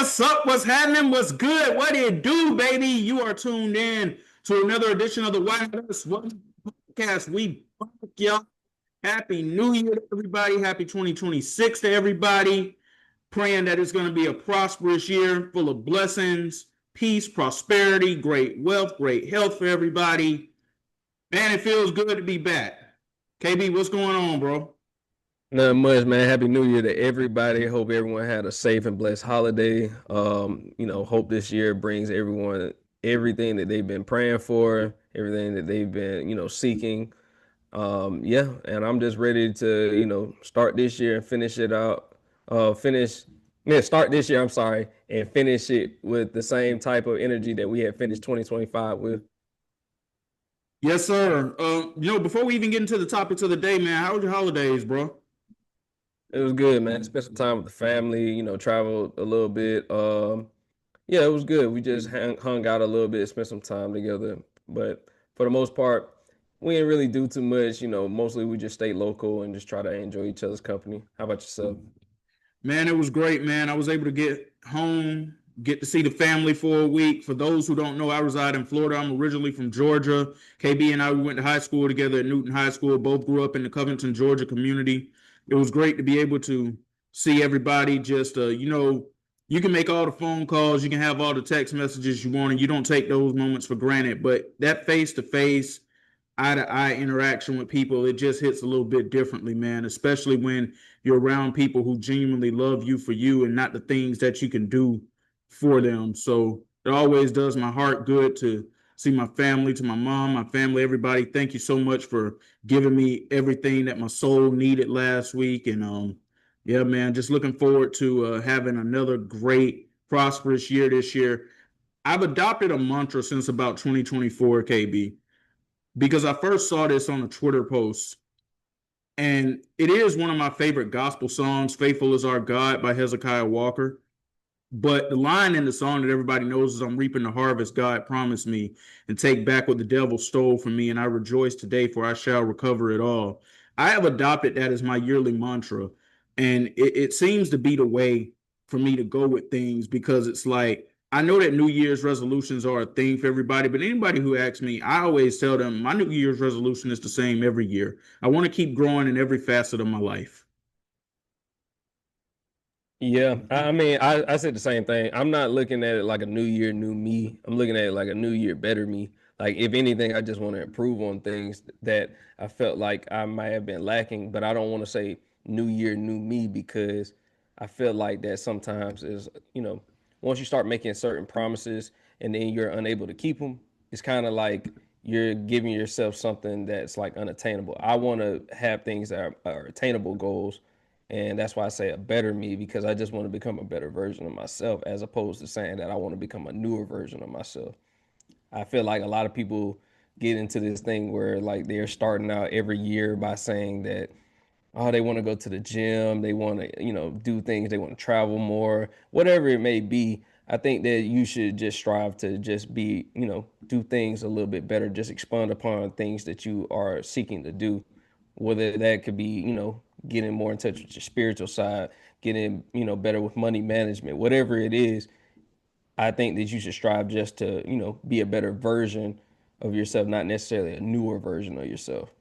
What's up? What's happening? What's good? What it do, baby? You are tuned in to another edition of the White House Podcast. We back, y'all. Happy New Year to everybody. Happy 2026 to everybody. Praying that it's going to be a prosperous year full of blessings, peace, prosperity, great wealth, great health for everybody. Man, it feels good to be back. KB, what's going on, bro? Nothing much, man. Happy New Year to everybody. Hope everyone had a safe and blessed holiday. Hope this year brings everyone everything that they've been praying for, everything that they've been, seeking. Yeah, and I'm just ready to, start this year and finish it out. Start this year, I'm sorry, and finish it with the same type of energy that we had finished 2025 with. Yes, sir. Before we even get into the topics of the day, man, how was your holidays, bro? It was good, man. Spent some time with the family, traveled a little bit. Yeah, it was good. We just hung out a little bit, spent some time together. But for the most part, we didn't really do too much. Mostly we just stayed local and just try to enjoy each other's company. How about yourself? Man, it was great, man. I was able to get home, get to see the family for a week. For those who don't know, I reside in Florida. I'm originally from Georgia. KB and I, we went to high school together at Newton High School, both grew up in the Covington, Georgia community. It was great to be able to see everybody. You can make all the phone calls, you can have all the text messages you want, and you don't take those moments for granted. But that face to face, eye to eye interaction with people, it just hits a little bit differently, man, especially when you're around people who genuinely love you for you and not the things that you can do for them. So it always does my heart good to see my family, to my mom, my family, everybody. Thank you so much for giving me everything that my soul needed last week. And yeah, man, just looking forward to having another great, prosperous year this year. I've adopted a mantra since about 2024, KB, because I first saw this on a Twitter post. And it is one of my favorite gospel songs, Faithful is Our God by Hezekiah Walker. But the line in the song that everybody knows is, I'm reaping the harvest God promised me, and take back what the devil stole from me, and I rejoice today, for I shall recover it all. I have adopted that as my yearly mantra. And it seems to be the way for me to go with things, because it's like, I know that New Year's resolutions are a thing for everybody, but anybody who asks me, I always tell them my New Year's resolution is the same every year. I want to keep growing in every facet of my life. Yeah, I said the same thing. I'm not looking at it like a new year, new me. I'm looking at it like a new year, better me. Like, if anything, I just want to improve on things that I felt like I might have been lacking. But I don't want to say new year, new me, because I feel like that sometimes is, once you start making certain promises and then you're unable to keep them, it's kind of like you're giving yourself something that's like unattainable. I want to have things that are attainable goals, and that's why I say a better me, because I just want to become a better version of myself, as opposed to saying that I want to become a newer version of myself. I feel like a lot of people get into this thing where like they're starting out every year by saying that, oh, they want to go to the gym, they want to, do things, they want to travel more, whatever it may be. I think that you should just strive to just be, do things a little bit better, just expand upon things that you are seeking to do. Whether that could be, getting more in touch with your spiritual side, getting, better with money management, whatever it is. I think that you should strive just to, be a better version of yourself, not necessarily a newer version of yourself.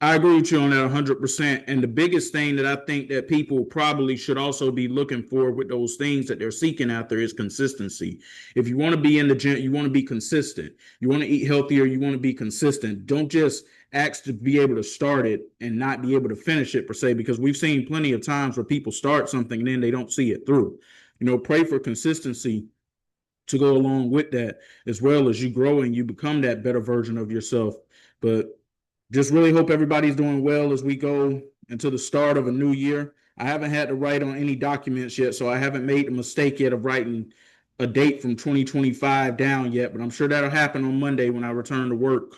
I agree with you on that 100%. And the biggest thing that I think that people probably should also be looking for with those things that they're seeking after is consistency. If you want to be in the gym, you want to be consistent. You want to eat healthier, you want to be consistent. Don't just ask to be able to start it and not be able to finish it per se, because we've seen plenty of times where people start something and then they don't see it through. Pray for consistency to go along with that, as well as you grow and you become that better version of yourself. But just really hope everybody's doing well as we go into the start of a new year. I haven't had to write on any documents yet, so I haven't made the mistake yet of writing a date from 2025 down yet, but I'm sure that'll happen on Monday when I return to work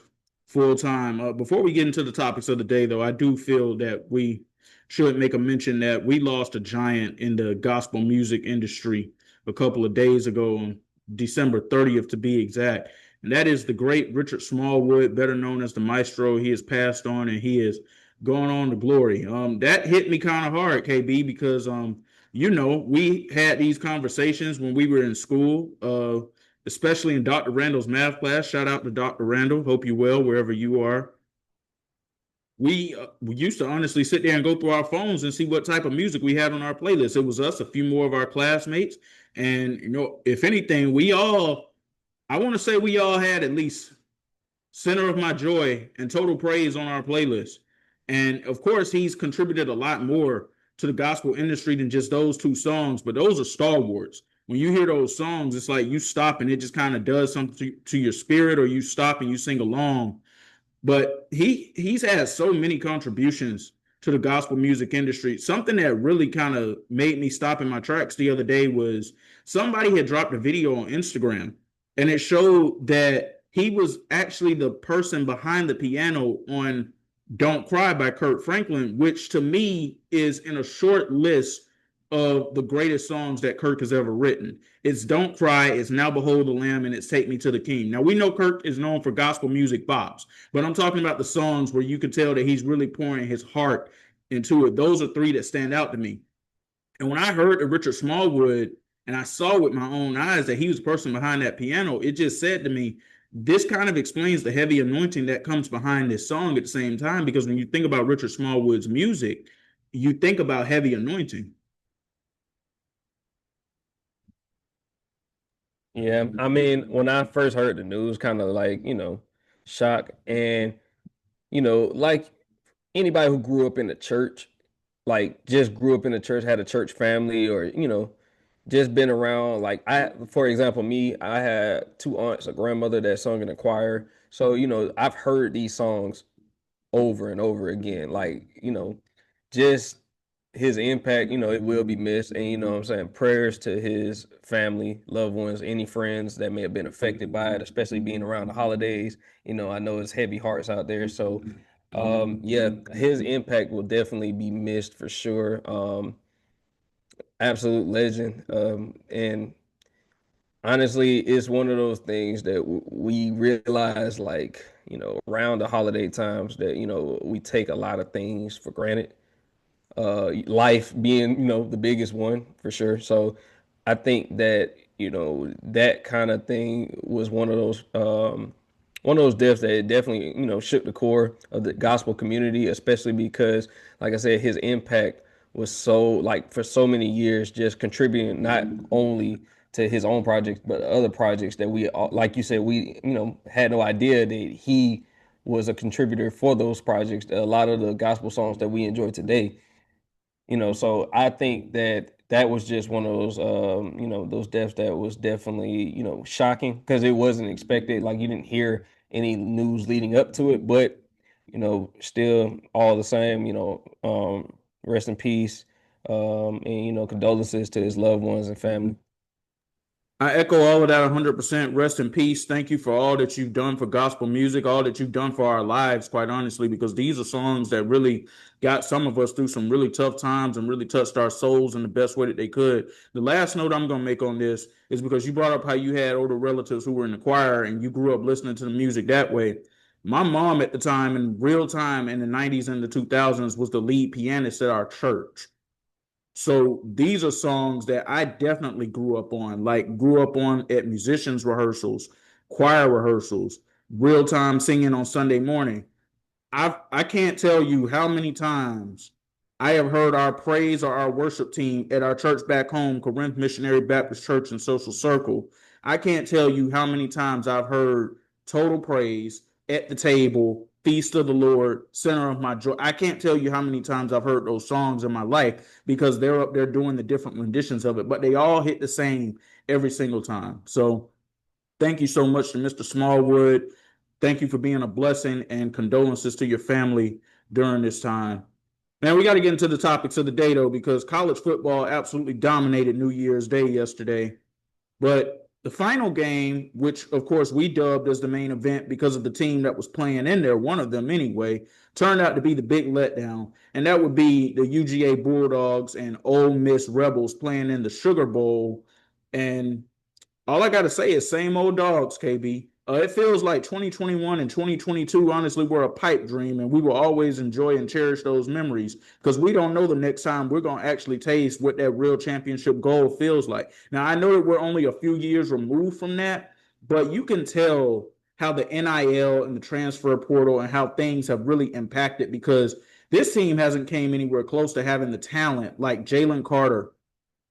full time. Before we get into the topics of the day, though, I do feel that we should make a mention that we lost a giant in the gospel music industry a couple of days ago, on December 30th to be exact. And that is the great Richard Smallwood, better known as the Maestro. He has passed on and he is gone on to glory. That hit me kind of hard, KB, because we had these conversations when we were in school, especially in Dr. Randall's math class. Shout out to Dr. Randall. Hope you well wherever you are. We used to honestly sit there and go through our phones and see what type of music we had on our playlist. It was us, a few more of our classmates, and if anything, I want to say we all had at least Center of My Joy and Total Praise on our playlist. And of course, he's contributed a lot more to the gospel industry than just those two songs, but those are stalwarts. When you hear those songs, it's like you stop and it just kind of does something to your spirit, or you stop and you sing along. But he's had so many contributions to the gospel music industry. Something that really kind of made me stop in my tracks the other day was somebody had dropped a video on Instagram, and it showed that he was actually the person behind the piano on Don't Cry by Kirk Franklin, which to me is in a short list of the greatest songs that Kirk has ever written. It's Don't Cry, it's Now Behold the Lamb, and it's Take Me to the King. Now, we know Kirk is known for gospel music bops, but I'm talking about the songs where you can tell that he's really pouring his heart into it. Those are three that stand out to me. And when I heard of Richard Smallwood and I saw with my own eyes that he was the person behind that piano, it just said to me, this kind of explains the heavy anointing that comes behind this song at the same time, because when you think about Richard Smallwood's music, you think about heavy anointing. Yeah, I mean, when I first heard the news, kind of like, shock. And, like anybody who grew up in the church, like just grew up in the church, had a church family, or, just been around. Like for example, me, I had two aunts, a grandmother that sung in the choir. So, I've heard these songs over and over again. Like, just his impact, it will be missed. And what I'm saying, prayers to his family, loved ones, any friends that may have been affected by it, especially being around the holidays. I know it's heavy hearts out there. So yeah, his impact will definitely be missed for sure. Absolute legend. And honestly, it's one of those things that we realize, like, around the holiday times, that, we take a lot of things for granted, life being, the biggest one for sure. So I think that, that kind of thing was one of those deaths that definitely, shook the core of the gospel community, especially because, like I said, his impact was so, like, for so many years, just contributing not only to his own projects but other projects that we, like you said, we, had no idea that he was a contributor for those projects. A lot of the gospel songs that we enjoy today, so I think that that was just one of those, those deaths that was definitely, shocking, because it wasn't expected. Like, you didn't hear any news leading up to it, but, still all the same, rest in peace, and, condolences to his loved ones and family. I echo all of that 100%. Rest in peace. Thank you for all that you've done for gospel music, all that you've done for our lives, quite honestly, because these are songs that really got some of us through some really tough times and really touched our souls in the best way that they could. The last note I'm going to make on this is because you brought up how you had older relatives who were in the choir and you grew up listening to the music that way. My mom at the time, in real time in the 90s and the 2000s, was the lead pianist at our church. So these are songs that I definitely grew up on at musicians rehearsals, choir rehearsals, real time singing on Sunday morning. I can't tell you how many times I have heard our praise or our worship team at our church back home, Corinth Missionary Baptist Church and Social Circle. I can't tell you how many times I've heard Total Praise, At the Table, Feast of the Lord, Center of My Joy. I can't tell you how many times I've heard those songs in my life, because they're up there doing the different renditions of it, but they all hit the same every single time. So thank you so much to Mr. Smallwood. Thank you for being a blessing, and condolences to your family during this time. Man, we got to get into the topics of the day, though, because college football absolutely dominated New Year's Day yesterday. But the final game, which of course we dubbed as the main event because of the team that was playing in there, one of them anyway, turned out to be the big letdown. And that would be the UGA Bulldogs and Ole Miss Rebels playing in the Sugar Bowl. And all I got to say is same old dogs, KB. It feels like 2021 and 2022 honestly were a pipe dream, and we will always enjoy and cherish those memories because we don't know the next time we're going to actually taste what that real championship goal feels like. Now, I know that we're only a few years removed from that, but you can tell how the NIL and the transfer portal and how things have really impacted because this team hasn't came anywhere close to having the talent like Jalen Carter,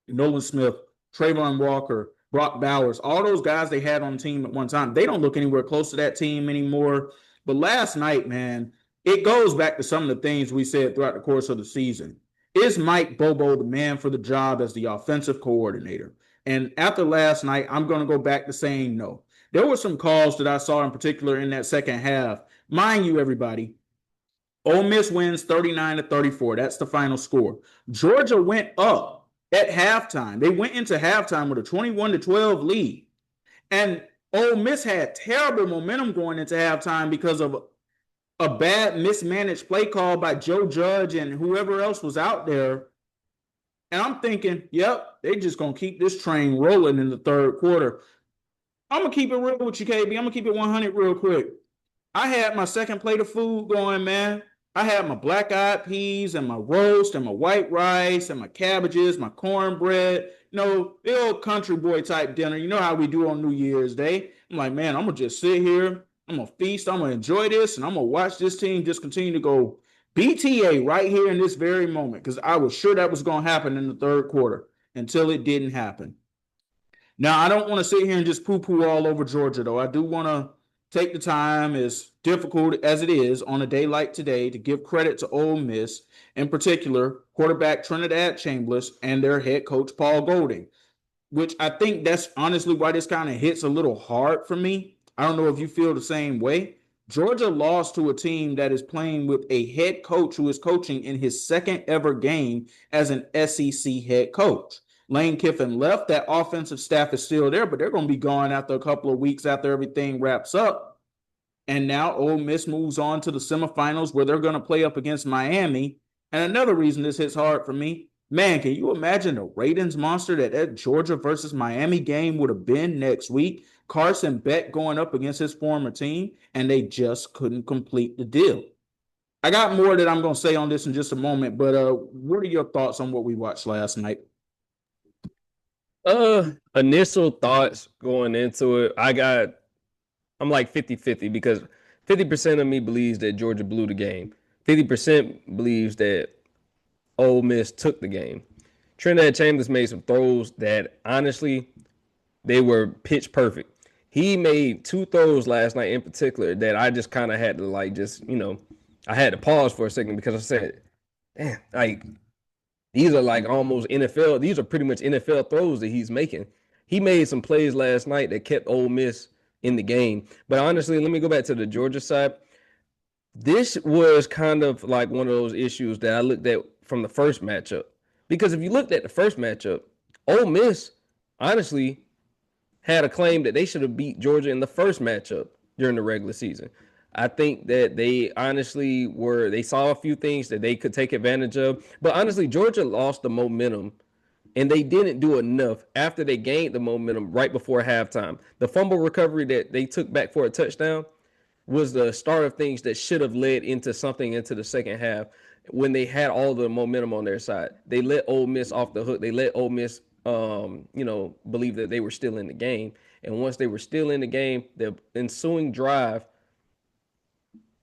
Nolan Smith, Trayvon Walker, Brock Bowers, all those guys they had on the team at one time, they don't look anywhere close to that team anymore. But last night, man, it goes back to some of the things we said throughout the course of the season. Is Mike Bobo the man for the job as the offensive coordinator? And after last night, I'm going to go back to saying no. There were some calls that I saw in particular in that second half. Mind you, everybody, Ole Miss wins 39-34. That's the final score. Georgia went up at halftime. They went into halftime with a 21-12 lead. And Ole Miss had terrible momentum going into halftime because of a bad mismanaged play call by Joe Judge and whoever else was out there. And I'm thinking, yep, they just going to keep this train rolling in the third quarter. I'm going to keep it real with you, KB. I'm going to keep it 100 real quick. I had my second plate of food going, man. I had my black eyed peas and my roast and my white rice and my cabbages, my cornbread. You know, the old country boy type dinner. You know how we do on New Year's Day. I'm like, man, I'm going to just sit here. I'm going to feast. I'm going to enjoy this. And I'm going to watch this team just continue to go BTA right here in this very moment. Because I was sure that was going to happen in the third quarter until it didn't happen. Now, I don't want to sit here and just poo-poo all over Georgia, though. I do want to take the time, as difficult as it is on a day like today, to give credit to Ole Miss, in particular, quarterback Trinidad Chambers and their head coach Paul Golding, which I think that's honestly why this kind of hits a little hard for me. I don't know if you feel the same way. Georgia lost to a team that is playing with a head coach who is coaching in his second ever game as an SEC head coach. Lane Kiffin left. That offensive staff is still there, but they're going to be gone after a couple of weeks after everything wraps up. And now Ole Miss moves on to the semifinals where they're going to play up against Miami. And another reason this hits hard for me, man, can you imagine the ratings monster that Georgia versus Miami game would have been next week? Carson Beck going up against his former team, and they just couldn't complete the deal. I got more that I'm going to say on this in just a moment, but what are your thoughts on what we watched last night? Initial thoughts going into it, I'm like 50-50 because 50% of me believes that Georgia blew the game. 50% believes that Ole Miss took the game. Trinidad Chambers made some throws that honestly, they were pitch perfect. He made two throws last night in particular that I just kind of had to I had to pause for a second because I said, damn, like these are like almost NFL. These are pretty much NFL throws that he's making. He made some plays last night that kept Ole Miss in the game. But honestly, let me go back to the Georgia side. This was kind of like one of those issues that I looked at from the first matchup. Because if you looked at the first matchup, Ole Miss honestly had a claim that they should have beat Georgia in the first matchup during the regular season. I think that they honestly they saw a few things that they could take advantage of. But honestly, Georgia lost the momentum and they didn't do enough after they gained the momentum right before halftime. The fumble recovery that they took back for a touchdown was the start of things that should have led into something into the second half when they had all the momentum on their side. They let Ole Miss off the hook. They let Ole Miss, believe that they were still in the game. And once they were still in the game, the ensuing drive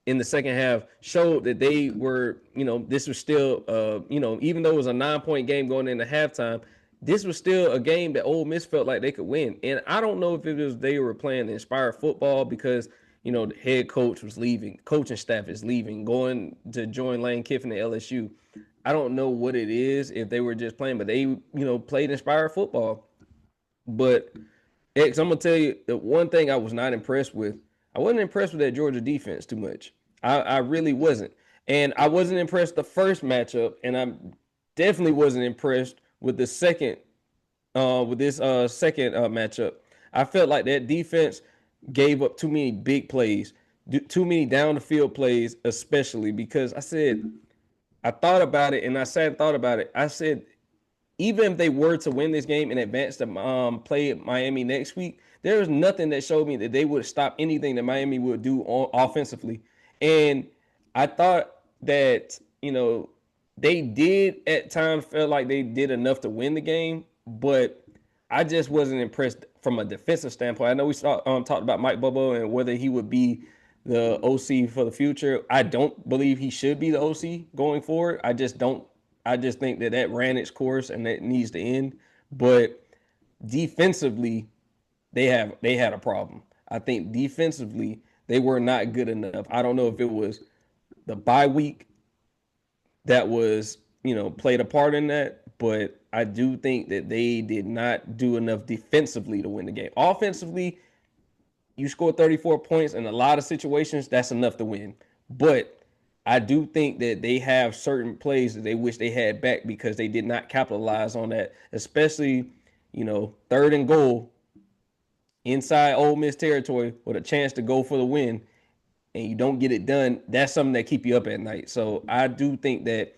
in the second half showed that they were, this was still, even though it was a 9-point game going into halftime, this was still a game that Ole Miss felt like they could win. And I don't know if it was they were playing inspired football because, the head coach was leaving, coaching staff is leaving, going to join Lane Kiffin at LSU. I don't know what it is if they were just playing, but they, played inspired football. But X, I'm gonna tell you the one thing I was not impressed with. I wasn't impressed with that Georgia defense too much. I really wasn't, and I wasn't impressed the first matchup, and I definitely wasn't impressed with the second, second matchup. I felt like that defense gave up too many big plays, too many down the field plays, especially because I thought about it, and I sat and thought about it. I said, even if they were to win this game and advance to play Miami next week, There was nothing that showed me that they would stop anything that Miami would do offensively. And I thought that, they did at times feel like they did enough to win the game, but I just wasn't impressed from a defensive standpoint. I know we talked about Mike Bobo and whether he would be the OC for the future. I don't believe he should be the OC going forward. I just don't. I just think that ran its course and that needs to end. But defensively, they had a problem. I think defensively they were not good enough. I don't know if it was the bye week that was, played a part in that, but I do think that they did not do enough defensively to win the game. Offensively, you scored 34 points in a lot of situations, that's enough to win. But I do think that they have certain plays that they wish they had back because they did not capitalize on that, especially, third and goal inside Ole Miss territory with a chance to go for the win and you don't get it done. That's something that keep you up at night. So I do think that,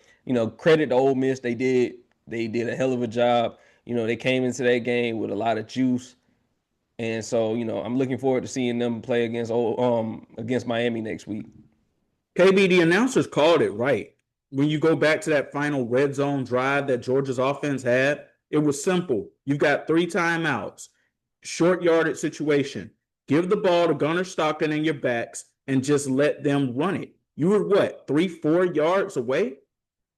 credit to Ole Miss. They did a hell of a job. They came into that game with a lot of juice. And so, I'm looking forward to seeing them play against Miami next week. KB, the announcers called it right. When you go back to that final red zone drive that Georgia's offense had, it was simple. You've got 3 timeouts, short yardage situation. Give the ball to Gunnar Stockton and your backs and just let them run it. You were what, 3-4 yards away?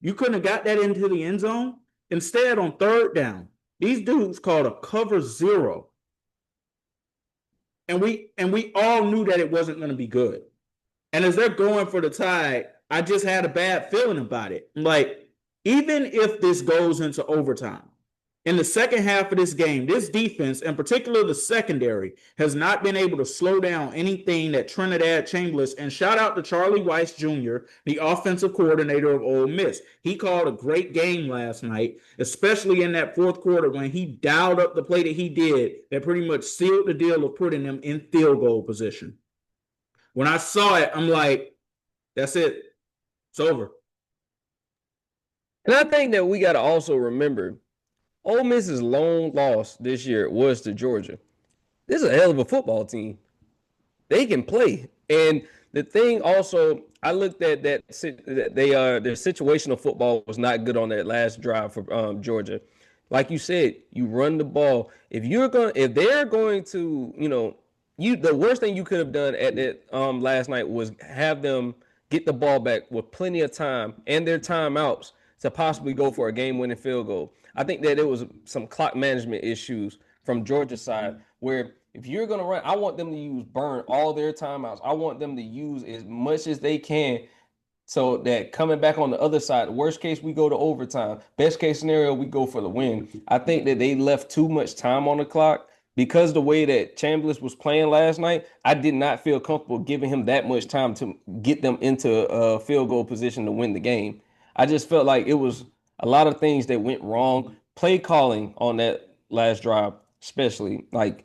You couldn't have got that into the end zone? Instead, on third down, these dudes called a cover 0. And we all knew that it wasn't going to be good. And as they're going for the tie, I just had a bad feeling about it. Like, even if this goes into overtime, in the second half of this game, this defense, in particular the secondary, has not been able to slow down anything that Trinidad Chambliss, and shout out to Charlie Weiss Jr., the offensive coordinator of Ole Miss. He called a great game last night, especially in that fourth quarter when he dialed up the play that he did that pretty much sealed the deal of putting them in field goal position. When I saw it, I'm like, that's it. It's over. And I think that we got to also remember, Ole Miss's lone loss this year was to Georgia. This is a hell of a football team. They can play. And the thing also, I looked at that their situational football was not good on that last drive for Georgia. Like you said, you run the ball. If they're going to, the worst thing you could have done at that last night was have them get the ball back with plenty of time and their timeouts to possibly go for a game-winning field goal. I think that there was some clock management issues from Georgia's side where if you're going to run, I want them to burn all their timeouts. I want them to use as much as they can so that coming back on the other side, worst case, we go to overtime. Best case scenario, we go for the win. I think that they left too much time on the clock because the way that Chambliss was playing last night, I did not feel comfortable giving him that much time to get them into a field goal position to win the game. I just felt like it was a lot of things that went wrong. Play calling on that last drive, especially like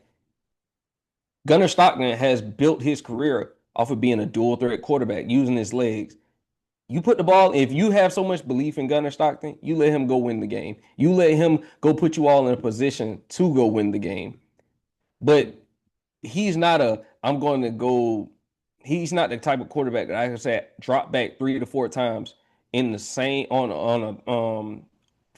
Gunnar Stockton has built his career off of being a dual threat quarterback, using his legs. You put the ball, if you have so much belief in Gunnar Stockton, you let him go win the game. You let him go put you all in a position to go win the game. But he's not he's not the type of quarterback that I can say drop back 3 to 4 times in the same on a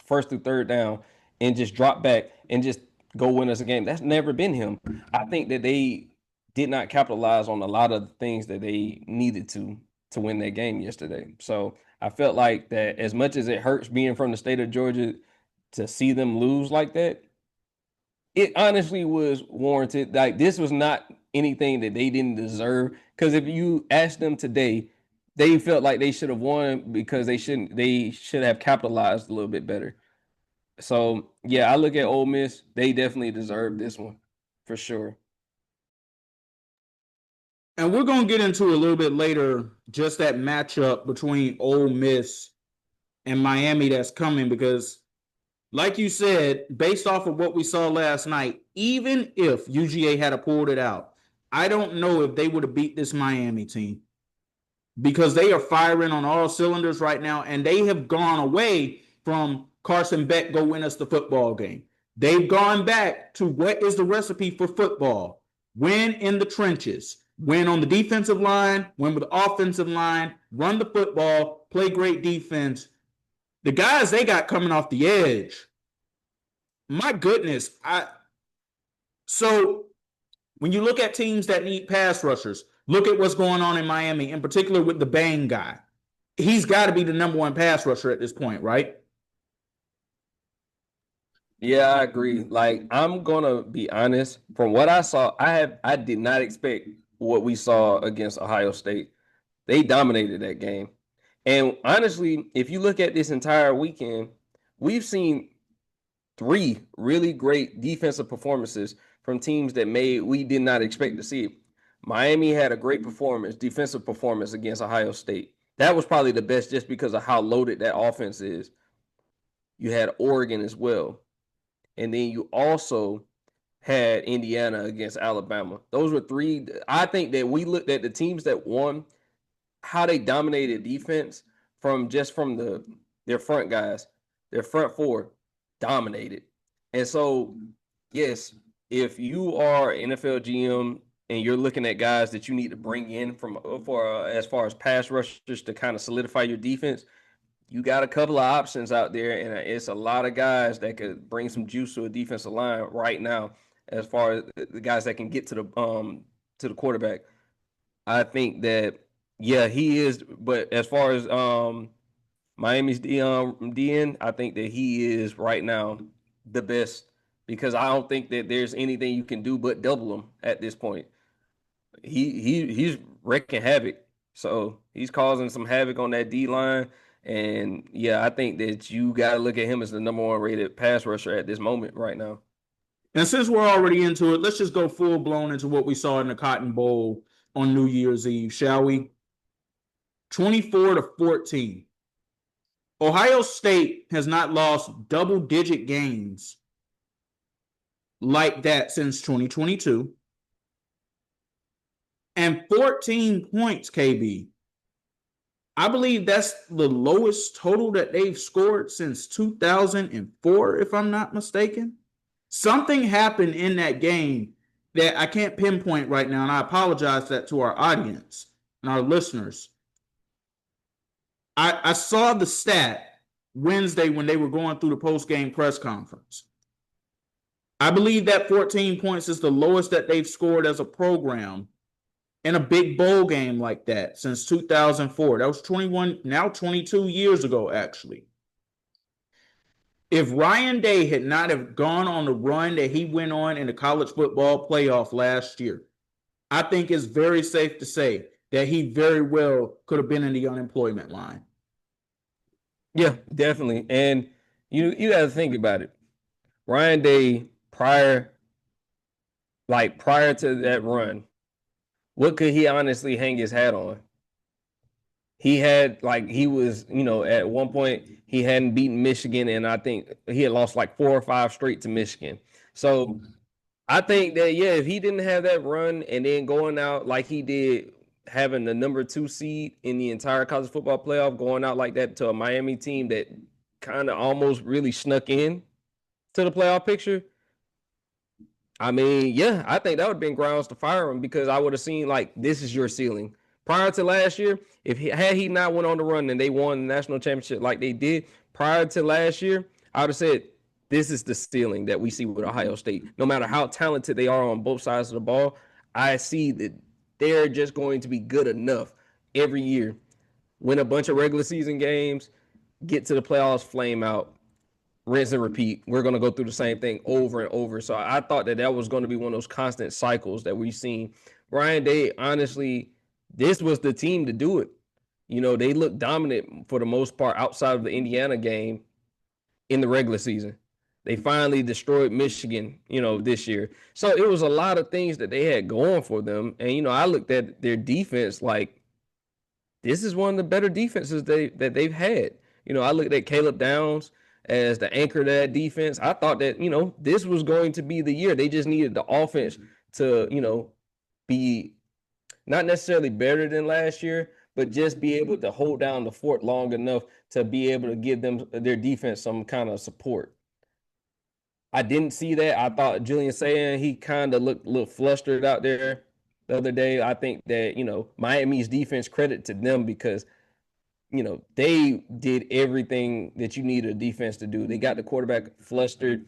first through third down and just drop back and just go win us a game. That's never been him. I think that they did not capitalize on a lot of the things that they needed to win that game yesterday. So I felt like that as much as it hurts being from the state of Georgia to see them lose like that, it honestly was warranted. Like, this was not anything that they didn't deserve. Because if you ask them today, they felt like they should have won because they should have capitalized a little bit better. So yeah, I look at Ole Miss. They definitely deserve this one for sure. And we're going to get into a little bit later just that matchup between Ole Miss and Miami that's coming because, like you said, based off of what we saw last night, even if UGA had pulled it out, I don't know if they would have beat this Miami team because they are firing on all cylinders right now, and they have gone away from Carson Beck, go win us the football game. They've gone back to what is the recipe for football: win in the trenches, win on the defensive line, win with the offensive line, run the football, play great defense. The guys they got coming off the edge, my goodness. So when you look at teams that need pass rushers, look at what's going on in Miami, in particular with the Bang guy. He's got to be the number one pass rusher at this point, right? Yeah, I agree. Like, I'm gonna be honest. From what I saw, I did not expect what we saw against Ohio State. They dominated that game. And honestly, if you look at this entire weekend, we've seen three really great defensive performances from teams that we did not expect to see. Miami had a great performance, defensive performance against Ohio State. That was probably the best just because of how loaded that offense is. You had Oregon as well. And then you also had Indiana against Alabama. Those were three. I think that we looked at the teams that won, how they dominated defense from their front guys, their front four dominated. And so, yes, if you are an NFL GM and you're looking at guys that you need to bring in as far as pass rushers to kind of solidify your defense, you got a couple of options out there, and it's a lot of guys that could bring some juice to a defensive line right now. As far as the guys that can get to the quarterback, I think that yeah, he is. But as far as Miami's DN, I think that he is right now the best because I don't think that there's anything you can do but double him at this point. He's wreaking havoc, so he's causing some havoc on that D line. And yeah, I think that you got to look at him as the number one rated pass rusher at this moment right now. And since we're already into it, let's just go full blown into what we saw in the Cotton Bowl on New Year's Eve, shall we? 24-14. Ohio State has not lost double-digit games like that since 2022. And 14 points, KB. I believe that's the lowest total that they've scored since 2004, if I'm not mistaken. Something happened in that game that I can't pinpoint right now, and I apologize that to our audience and our listeners. I saw the stat Wednesday when they were going through the post-game press conference. I believe that 14 points is the lowest that they've scored as a program in a big bowl game like that since 2004. That was 21, now 22 years ago, actually. If Ryan Day had not have gone on the run that he went on in the college football playoff last year, I think it's very safe to say that he very well could have been in the unemployment line. Yeah, definitely. And you got to think about it. Ryan Day prior to that run, what could he honestly hang his hat on? He had he was, at one point he hadn't beaten Michigan, and I think he had lost like 4 or 5 straight to Michigan. So I think that yeah, if he didn't have that run and then going out like he did, having the number 2 seed in the entire college football playoff, going out like that to a Miami team that kind of almost really snuck in to the playoff picture. I mean, yeah, I think that would have been grounds to fire him because I would have seen this is your ceiling. Prior to last year, had he not went on the run and they won the national championship like they did prior to last year, I would have said this is the ceiling that we see with Ohio State. No matter how talented they are on both sides of the ball, I see that they're just going to be good enough every year, win a bunch of regular season games, get to the playoffs, flame out, rinse and repeat. We're going to go through the same thing over and over. So I thought that was going to be one of those constant cycles that we've seen. Ryan Day, honestly, this was the team to do it. They looked dominant for the most part outside of the Indiana game in the regular season. They finally destroyed Michigan, this year. So it was a lot of things that they had going for them. And, I looked at their defense like this is one of the better defenses that they've had. I looked at Caleb Downs as the anchor to that defense. I thought that, this was going to be the year. They just needed the offense to, be not necessarily better than last year, but just be able to hold down the fort long enough to be able to give them their defense some kind of support. I didn't see that. I thought Julian saying he kind of looked a little flustered out there the other day. I think that, Miami's defense, credit to them because, they did everything that you need a defense to do. They got the quarterback flustered.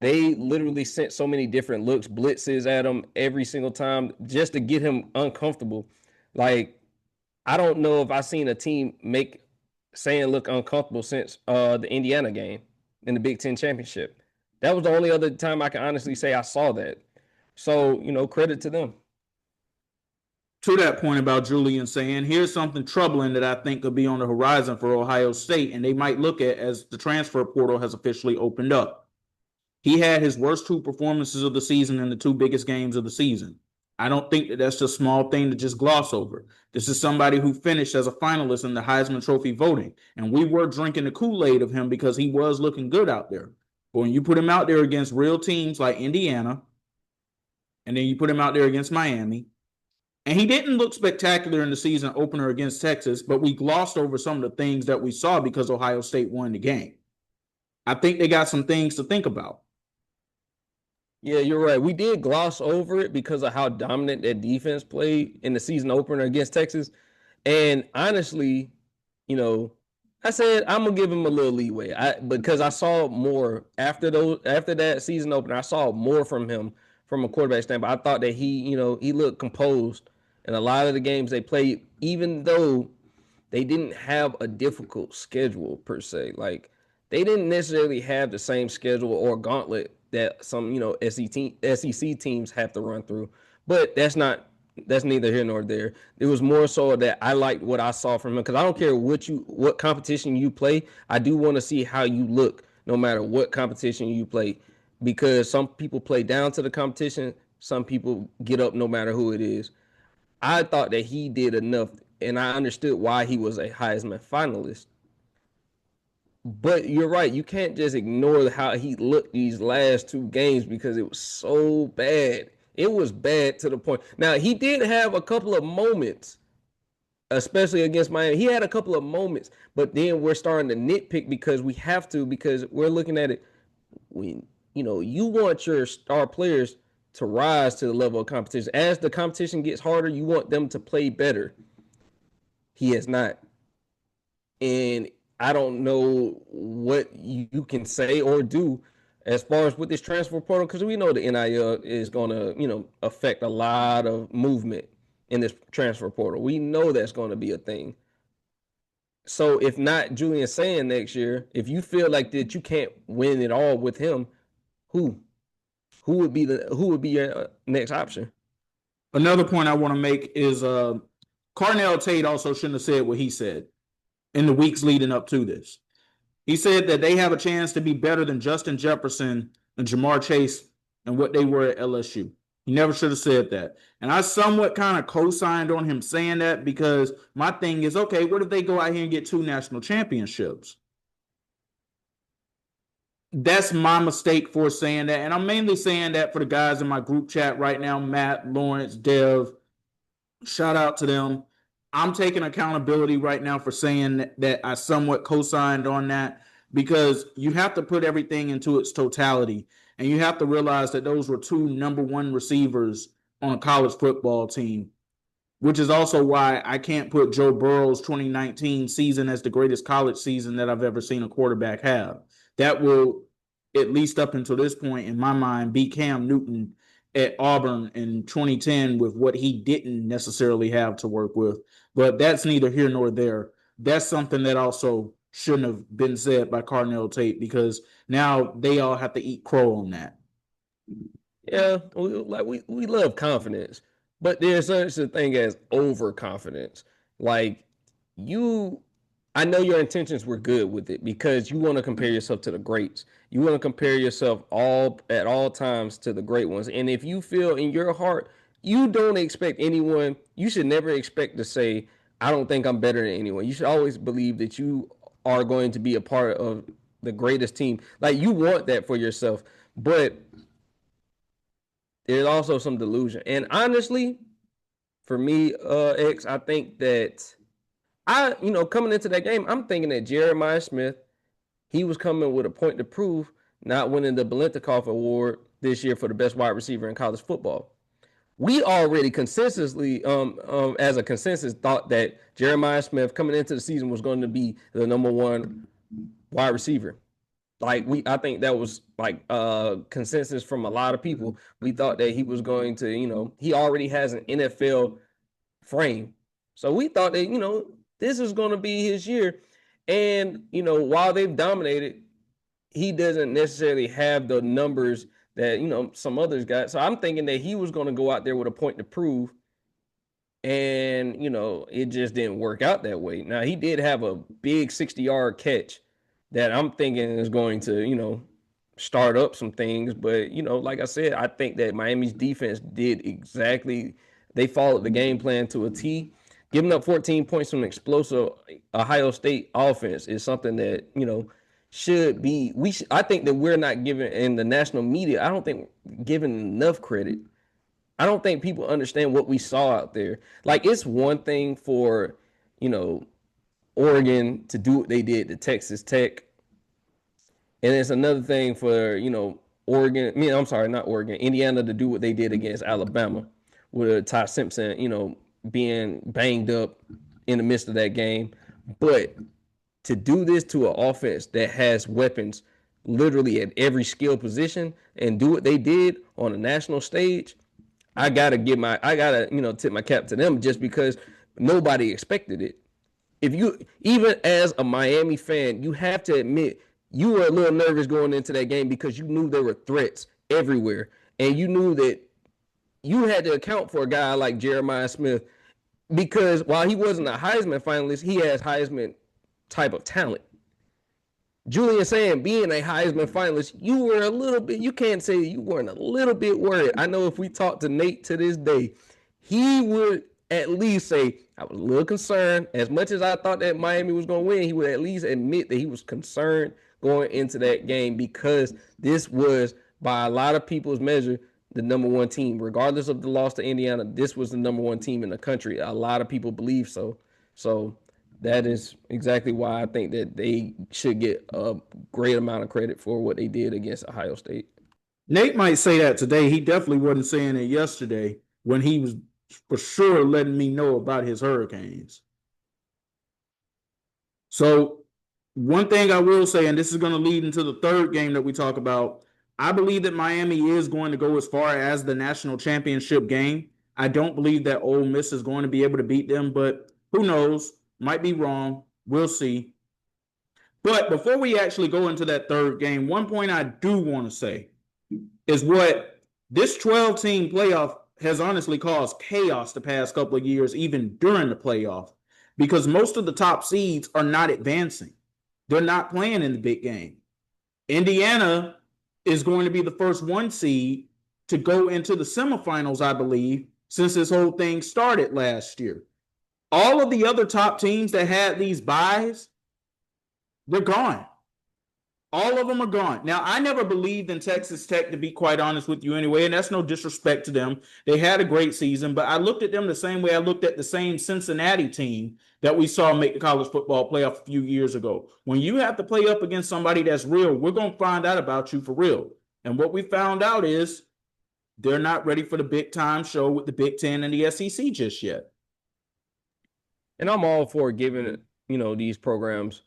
They literally sent so many different looks, blitzes at him every single time just to get him uncomfortable. Like, I don't know if I've seen a team make Saying look uncomfortable since the Indiana game in the Big Ten championship. That was the only other time I can honestly say I saw that. So, credit to them. To that point about Julian saying, here's something troubling that I think could be on the horizon for Ohio State, and they might look at as the transfer portal has officially opened up. He had his worst two performances of the season in the two biggest games of the season. I don't think that that's a small thing to just gloss over. This is somebody who finished as a finalist in the Heisman Trophy voting, and we were drinking the Kool-Aid of him because he was looking good out there. But when you put him out there against real teams like Indiana, and then you put him out there against Miami, and he didn't look spectacular in the season opener against Texas, but we glossed over some of the things that we saw because Ohio State won the game. I think they got some things to think about. Yeah, you're right. We did gloss over it because of how dominant that defense played in the season opener against Texas. And honestly, I said I'm gonna give him a little leeway. Because I saw more after that season opener. I saw more from him from a quarterback standpoint. I thought that he looked composed in a lot of the games they played, even though they didn't have a difficult schedule per se. Like they didn't necessarily have the same schedule or gauntlet that some SEC teams have to run through. But that's neither here nor there. It was more so that I liked what I saw from him because I don't care what competition you play. I do want to see how you look no matter what competition you play because some people play down to the competition. Some people get up no matter who it is. I thought that he did enough, and I understood why he was a Heisman finalist. But you're right. You can't just ignore how he looked these last two games because it was so bad. It was bad to the point. Now, he did have a couple of moments, especially against Miami. He had a couple of moments, but then we're starting to nitpick because we have to, because we're looking at it. You want your star players to rise to the level of competition. As the competition gets harder, you want them to play better. He has not. And I don't know what you can say or do as far as with this transfer portal, because we know the NIL is going to, affect a lot of movement in this transfer portal. We know that's going to be a thing. So if not Julian saying next year, if you feel like that you can't win it all with him, who would be your next option? Another point I want to make is Carnell Tate also shouldn't have said what he said in the weeks leading up to this. He said that they have a chance to be better than Justin Jefferson and Jamar Chase and what they were at LSU. He never should have said that. And I somewhat kind of co-signed on him saying that because my thing is, okay, what if they go out here and get 2 national championships? That's my mistake for saying that. And I'm mainly saying that for the guys in my group chat right now, Matt, Lawrence, Dev, shout out to them. I'm taking accountability right now for saying that I somewhat co-signed on that because you have to put everything into its totality. And you have to realize that those were 2 number 1 receivers on a college football team, which is also why I can't put Joe Burrow's 2019 season as the greatest college season that I've ever seen a quarterback have. That will, at least up until this point, in my mind, be Cam Newton at Auburn in 2010 with what he didn't necessarily have to work with. But that's neither here nor there. That's something that also shouldn't have been said by Carnell Tate because now they all have to eat crow on that. Yeah, we love confidence, but there's such a thing as overconfidence. Like I know your intentions were good with it because you want to compare yourself to the greats. You want to compare yourself at all times to the great ones. And if you feel in your heart you don't expect anyone, you should never expect to say, I don't think I'm better than anyone. You should always believe that you are going to be a part of the greatest team. Like you want that for yourself, but there's also some delusion. And honestly, for me, X, I think that coming into that game, I'm thinking that Jeremiah Smith, he was coming with a point to prove not winning the Biletnikoff Award this year for the best wide receiver in college football. We already consensusly, as a consensus, thought that Jeremiah Smith coming into the season was going to be the number one wide receiver. I think that was like consensus from a lot of people. We thought that he was going to, he already has an NFL frame. So we thought that, this is going to be his year. And, while they've dominated, he doesn't necessarily have the numbers that, some others got. So I'm thinking that he was going to go out there with a point to prove. And, it just didn't work out that way. Now, he did have a big 60-yard catch that I'm thinking is going to, start up some things. But, like I said, I think that Miami's defense did exactly, they followed the game plan to a T. Giving up 14 points from an explosive Ohio State offense is something that, should be, I think that we're not giving, in the national media, I don't think giving enough credit. I don't think people understand what we saw out there. Like, it's one thing for, Oregon to do what they did to Texas Tech. And it's another thing for, Indiana to do what they did against Alabama with Ty Simpson, being banged up in the midst of that game. But to do this to an offense that has weapons literally at every skill position and do what they did on a national stage, I gotta tip my cap to them, just because nobody expected it. If you, even as a Miami fan, you have to admit you were a little nervous going into that game because you knew there were threats everywhere. And you knew that you had to account for a guy like Jeremiah Smith, because while he wasn't a Heisman finalist, he has Heisman type of talent. Julian saying being a Heisman finalist, you were a little bit, you can't say you weren't a little bit worried. I know if we talked to Nate to this day, he would at least say, I was a little concerned. As much as I thought that Miami was going to win, he would at least admit that he was concerned going into that game, because this was, by a lot of people's measure, the number one team. Regardless of the loss to Indiana, this was the number one team in the country. A lot of people believe so. So that is exactly why I think that they should get a great amount of credit for what they did against Ohio State. Nate might say that today. He definitely wasn't saying it yesterday when he was for sure letting me know about his Hurricanes. So one thing I will say, and this is going to lead into the third game that we talk about, I believe that Miami is going to go as far as the national championship game. I don't believe that Ole Miss is going to be able to beat them, but who knows? Might be wrong. We'll see. But before we actually go into that third game, one point I do want to say is what this 12-team playoff has honestly caused chaos the past couple of years, even during the playoff, because most of the top seeds are not advancing. They're not playing in the big game. Indiana is going to be the first one seed to go into the semifinals, I believe, since this whole thing started last year. All of the other top teams that had these buys, they're gone. All of them are gone. Now, I never believed in Texas Tech, to be quite honest with you anyway, and that's no disrespect to them. They had a great season, but I looked at them the same way I looked at the same Cincinnati team that we saw make the college football playoff a few years ago. When you have to play up against somebody that's real, we're going to find out about you for real. And what we found out is they're not ready for the big time show with the Big Ten and the SEC just yet. And I'm all for giving, these programs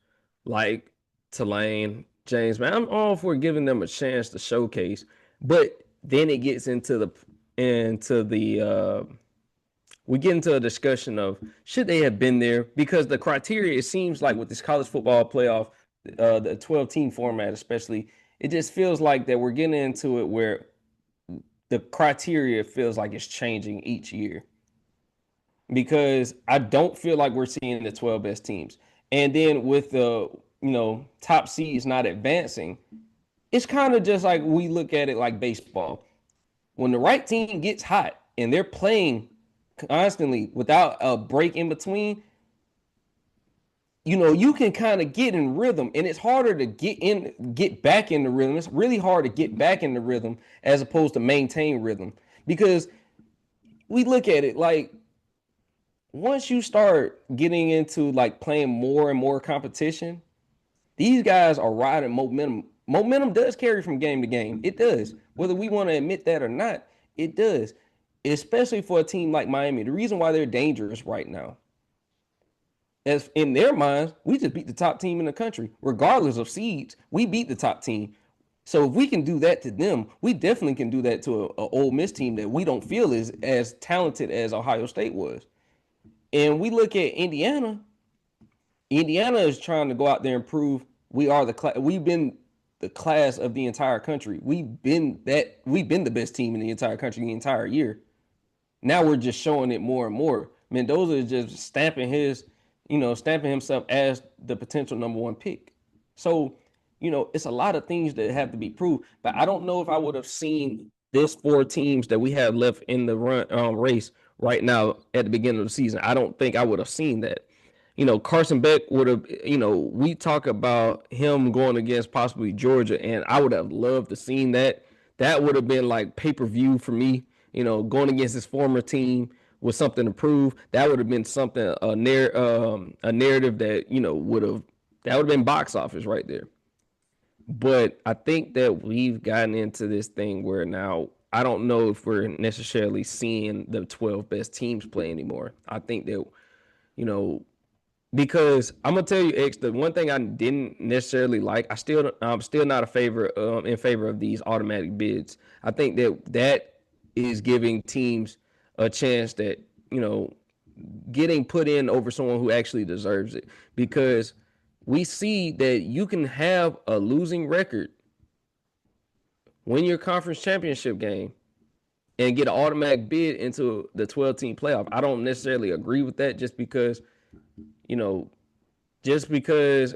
like Tulane, James, man, I'm all for giving them a chance to showcase. But then it gets into the we get into a discussion of should they have been there, because the criteria, it seems like with this college football playoff, the 12-team format especially, it just feels like that we're getting into it where the criteria feels like it's changing each year, because I don't feel like we're seeing the 12 best teams. And then with the, top seeds not advancing, it's kind of just like we look at it like baseball. When the right team gets hot and they're playing constantly without a break in between, you can kind of get in rhythm, and it's harder to get back in the rhythm. It's really hard to get back in the rhythm as opposed to maintain rhythm, because we look at it like once you start getting into like playing more and more competition, these guys are riding momentum Momentum does carry from game to game. It does. Whether we want to admit that or not, it does. Especially for a team like Miami. The reason why they're dangerous right now, as in their minds, we just beat the top team in the country. Regardless of seeds, we beat the top team. So if we can do that to them, we definitely can do that to a Ole Miss team that we don't feel is as talented as Ohio State was. And we look at Indiana. Indiana is trying to go out there and prove we are the class. We've been the class of the entire country. We've been the best team in the entire country the entire year. Now we're just showing it more and more. Mendoza is just stamping himself as the potential number one pick. So, it's a lot of things that have to be proved. But I don't know if I would have seen this 4 teams that we have left in the race right now at the beginning of the season. I don't think I would have seen that. Carson Beck would have, we talk about him going against possibly Georgia, and I would have loved to seen that. That would have been like pay-per-view for me, going against his former team with something to prove. That would have been something, a narrative that, that would have been box office right there. But I think that we've gotten into this thing where now I don't know if we're necessarily seeing the 12 best teams play anymore. I think that, because I'm gonna tell you, X, the one thing I didn't necessarily like, I'm still not in favor of these automatic bids. I think that is giving teams a chance that getting put in over someone who actually deserves it, because we see that you can have a losing record, win your conference championship game, and get an automatic bid into the 12-team playoff. I don't necessarily agree with that, just because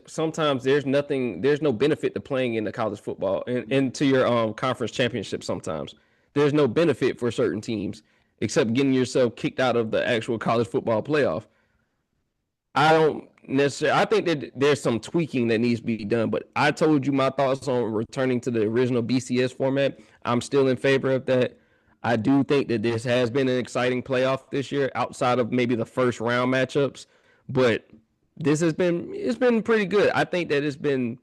sometimes there's no benefit to playing in the college football and into your conference championship. Sometimes there's no benefit for certain teams except getting yourself kicked out of the actual college football playoff. I think that there's some tweaking that needs to be done, but I told you my thoughts on returning to the original BCS format. I'm still in favor of that. I do think that this has been an exciting playoff this year, outside of maybe the first round matchups, but it's been pretty good. I think that it's been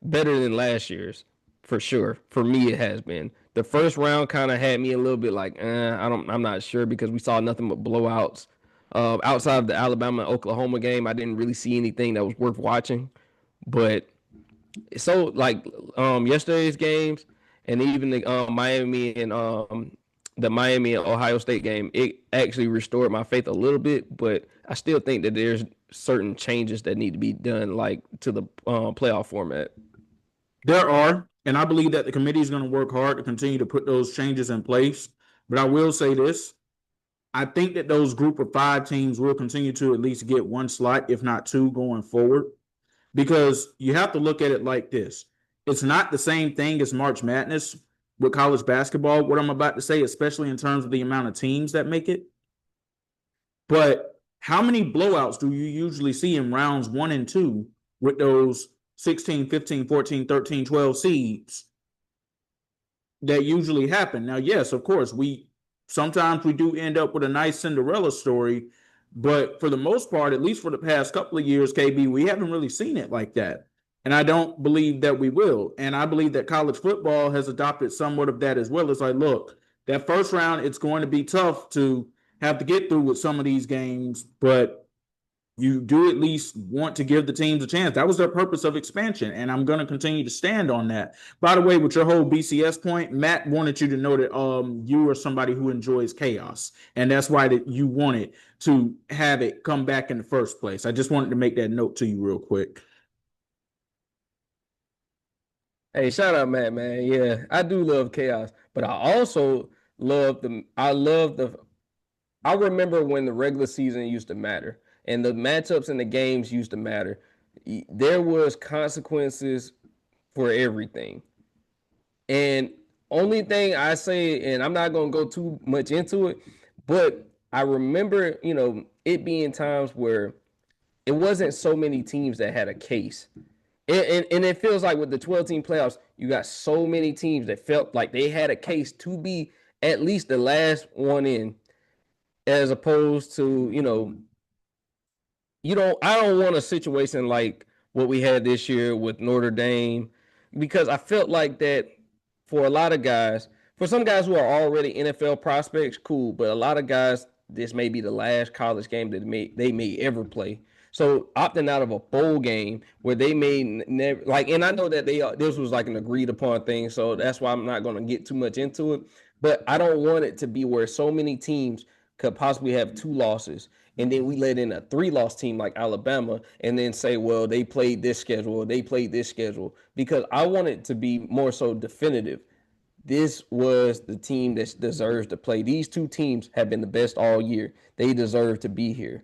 better than last year's, for sure. For me, it has been. The first round kind of had me a little bit like, I'm not sure, because we saw nothing but blowouts. Outside of the Alabama Oklahoma game, I didn't really see anything that was worth watching. But so like yesterday's games, and even the Miami and Ohio State game, it actually restored my faith a little bit. But I still think that there's certain changes that need to be done, like to the playoff format. There are, and I believe that the committee is going to work hard to continue to put those changes in place. But I will say this. I think that those group of 5 teams will continue to at least get 1 slot, if not 2, going forward. Because you have to look at it like this. It's not the same thing as March Madness with college basketball, what I'm about to say, especially in terms of the amount of teams that make it. But how many blowouts do you usually see in rounds 1 and 2 with those 16, 15, 14, 13, 12 seeds that usually happen? Now, yes, of course, sometimes we do end up with a nice Cinderella story, but for the most part, at least for the past couple of years, KB, we haven't really seen it like that. And I don't believe that we will. And I believe that college football has adopted somewhat of that as well. It's like, look, that first round, it's going to be tough to have to get through with some of these games, but you do at least want to give the teams a chance. That was the purpose of expansion, and I'm going to continue to stand on that. By the way, with your whole BCS point, Matt wanted you to know that you are somebody who enjoys chaos, and that's why that you wanted to have it come back in the first place. I just wanted to make that note to you real quick. Hey, shout out Matt, man. Yeah, I do love chaos, but I also I remember when the regular season used to matter and the matchups and the games used to matter. There was consequences for everything. And only thing I say, and I'm not going to go too much into it, but I remember, it being times where it wasn't so many teams that had a case. And it feels like with the 12-team playoffs, you got so many teams that felt like they had a case to be at least the last one in, as opposed to, I don't want a situation like what we had this year with Notre Dame, because I felt like that for a lot of guys, for some guys who are already NFL prospects, cool, but a lot of guys, this may be the last college game that they may ever play. So opting out of a bowl game where they may never like, and I know that this was like an agreed upon thing, so that's why I'm not going to get too much into it. But I don't want it to be where so many teams could possibly have 2 losses, and then we let in a 3-loss team like Alabama, and then say, well, they played this schedule, or they played this schedule, because I want it to be more so definitive. This was the team that deserves to play. These 2 teams have been the best all year. They deserve to be here.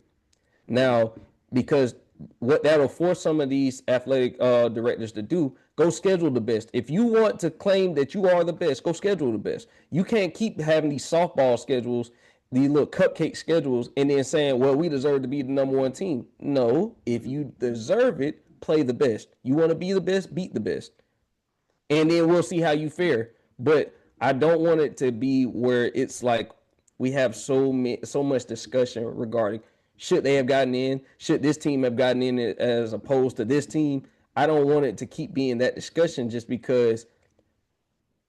Now, because what that'll force some of these athletic directors to do, go schedule the best. If you want to claim that you are the best, go schedule the best. You can't keep having these softball schedules, these little cupcake schedules, and then saying, well, we deserve to be the #1 team. No, if you deserve it, play the best. You want to be the best, beat the best. And then we'll see how you fare. But I don't want it to be where it's like we have so much discussion regarding should they have gotten in, should this team have gotten in as opposed to this team. I don't want it to keep being that discussion, just because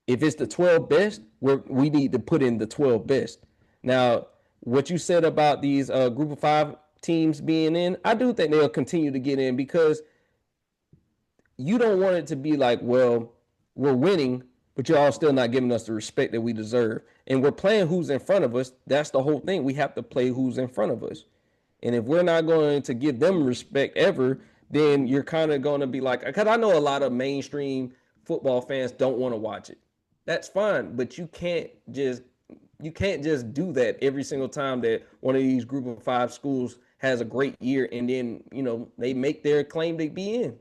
if it's the 12 best, we need to put in the 12 best. Now, what you said about these group of 5 teams being in, I do think they'll continue to get in, because you don't want it to be like, well, we're winning, but you're all still not giving us the respect that we deserve. And we're playing who's in front of us. That's the whole thing. We have to play who's in front of us. And if we're not going to give them respect ever, then you're kind of going to be like, because I know a lot of mainstream football fans don't want to watch it. That's fine, but you can't just do that every single time that one of these group of 5 schools has a great year, and then they make their claim to be in,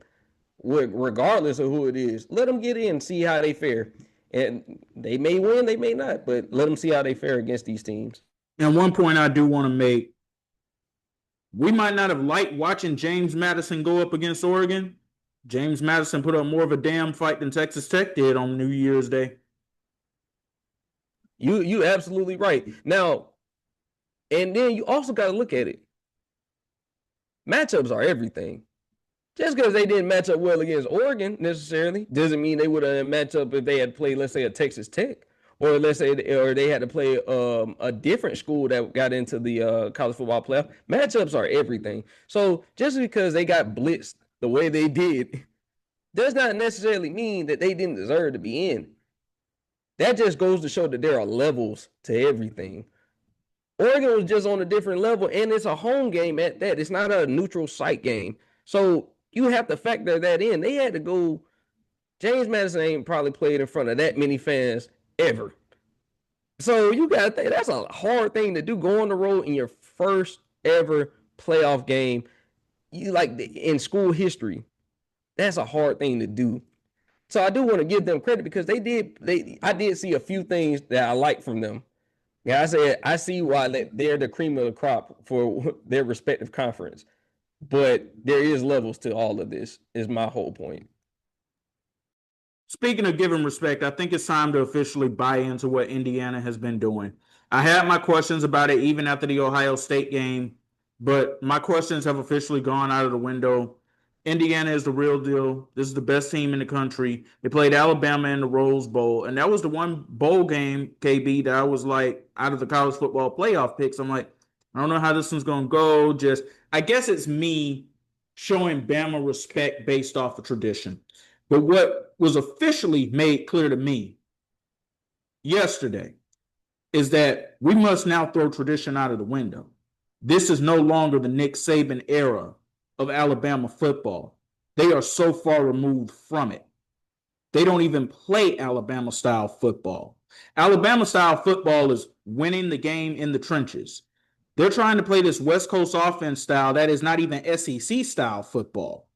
regardless of who it is. Let them get in, see how they fare, and they may win, they may not, but let them see how they fare against these teams. And one point I do want to make: we might not have liked watching James Madison go up against Oregon. James Madison put up more of a damn fight than Texas Tech did on New Year's Day. You absolutely right. Now, and then you also got to look at it. Matchups are everything. Just because they didn't match up well against Oregon necessarily doesn't mean they would have matched up if they had played, let's say, a Texas Tech, or let's say, or they had to play a different school that got into the college football playoff. Matchups are everything. So just because they got blitzed the way they did does not necessarily mean that they didn't deserve to be in. That just goes to show that there are levels to everything. Oregon was just on a different level, and it's a home game at that. It's not a neutral site game. So you have to factor that in. They had to go. James Madison ain't probably played in front of that many fans ever. So you got to think that's a hard thing to do. Go on the road in your first ever playoff game, in school history. That's a hard thing to do. So I do want to give them credit, because I did see a few things that I like from them. Yeah, I said I see why they're the cream of the crop for their respective conference. But there is levels to all of this, is my whole point. Speaking of giving respect, I think it's time to officially buy into what Indiana has been doing. I had my questions about it even after the Ohio State game, but my questions have officially gone out of the window. Indiana is the real deal. This is the best team in the country. They played Alabama in the Rose Bowl, and that was the one bowl game, KB, that I was like, out of the college football playoff picks, I'm like, I don't know how this one's going to go. I guess it's me showing Bama respect based off of tradition. But what was officially made clear to me yesterday is that we must now throw tradition out of the window. This is no longer the Nick Saban era of Alabama football. They are so far removed from it. They don't even play Alabama-style football. Alabama-style football is winning the game in the trenches. They're trying to play this West Coast offense style that is not even SEC-style football.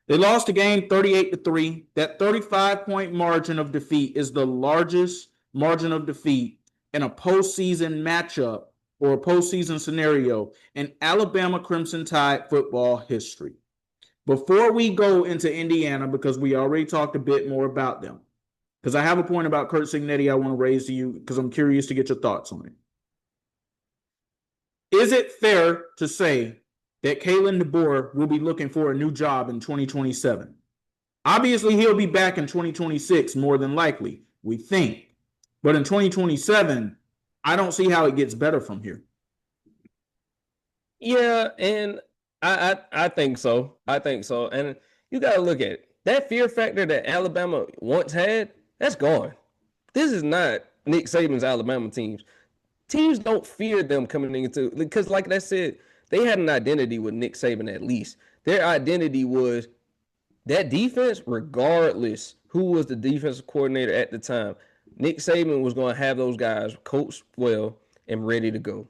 They lost the game 38-3. That 35-point margin of defeat is the largest margin of defeat in a postseason matchup or a postseason scenario in Alabama Crimson Tide football history. Before we go into Indiana, because we already talked a bit more about them, because I have a point about Curt Cignetti I want to raise to you, because I'm curious to get your thoughts on it. Is it fair to say that Kalen DeBoer will be looking for a new job in 2027? Obviously, he'll be back in 2026 more than likely, we think. But in 2027, I don't see how it gets better from here. Yeah, and I think so. I think so. And you got to look at it. That fear factor that Alabama once had, that's gone. This is not Nick Saban's Alabama teams. Teams don't fear them coming into, because like I said, they had an identity with Nick Saban at least. Their identity was that defense, regardless who was the defensive coordinator at the time, Nick Saban was going to have those guys coached well and ready to go.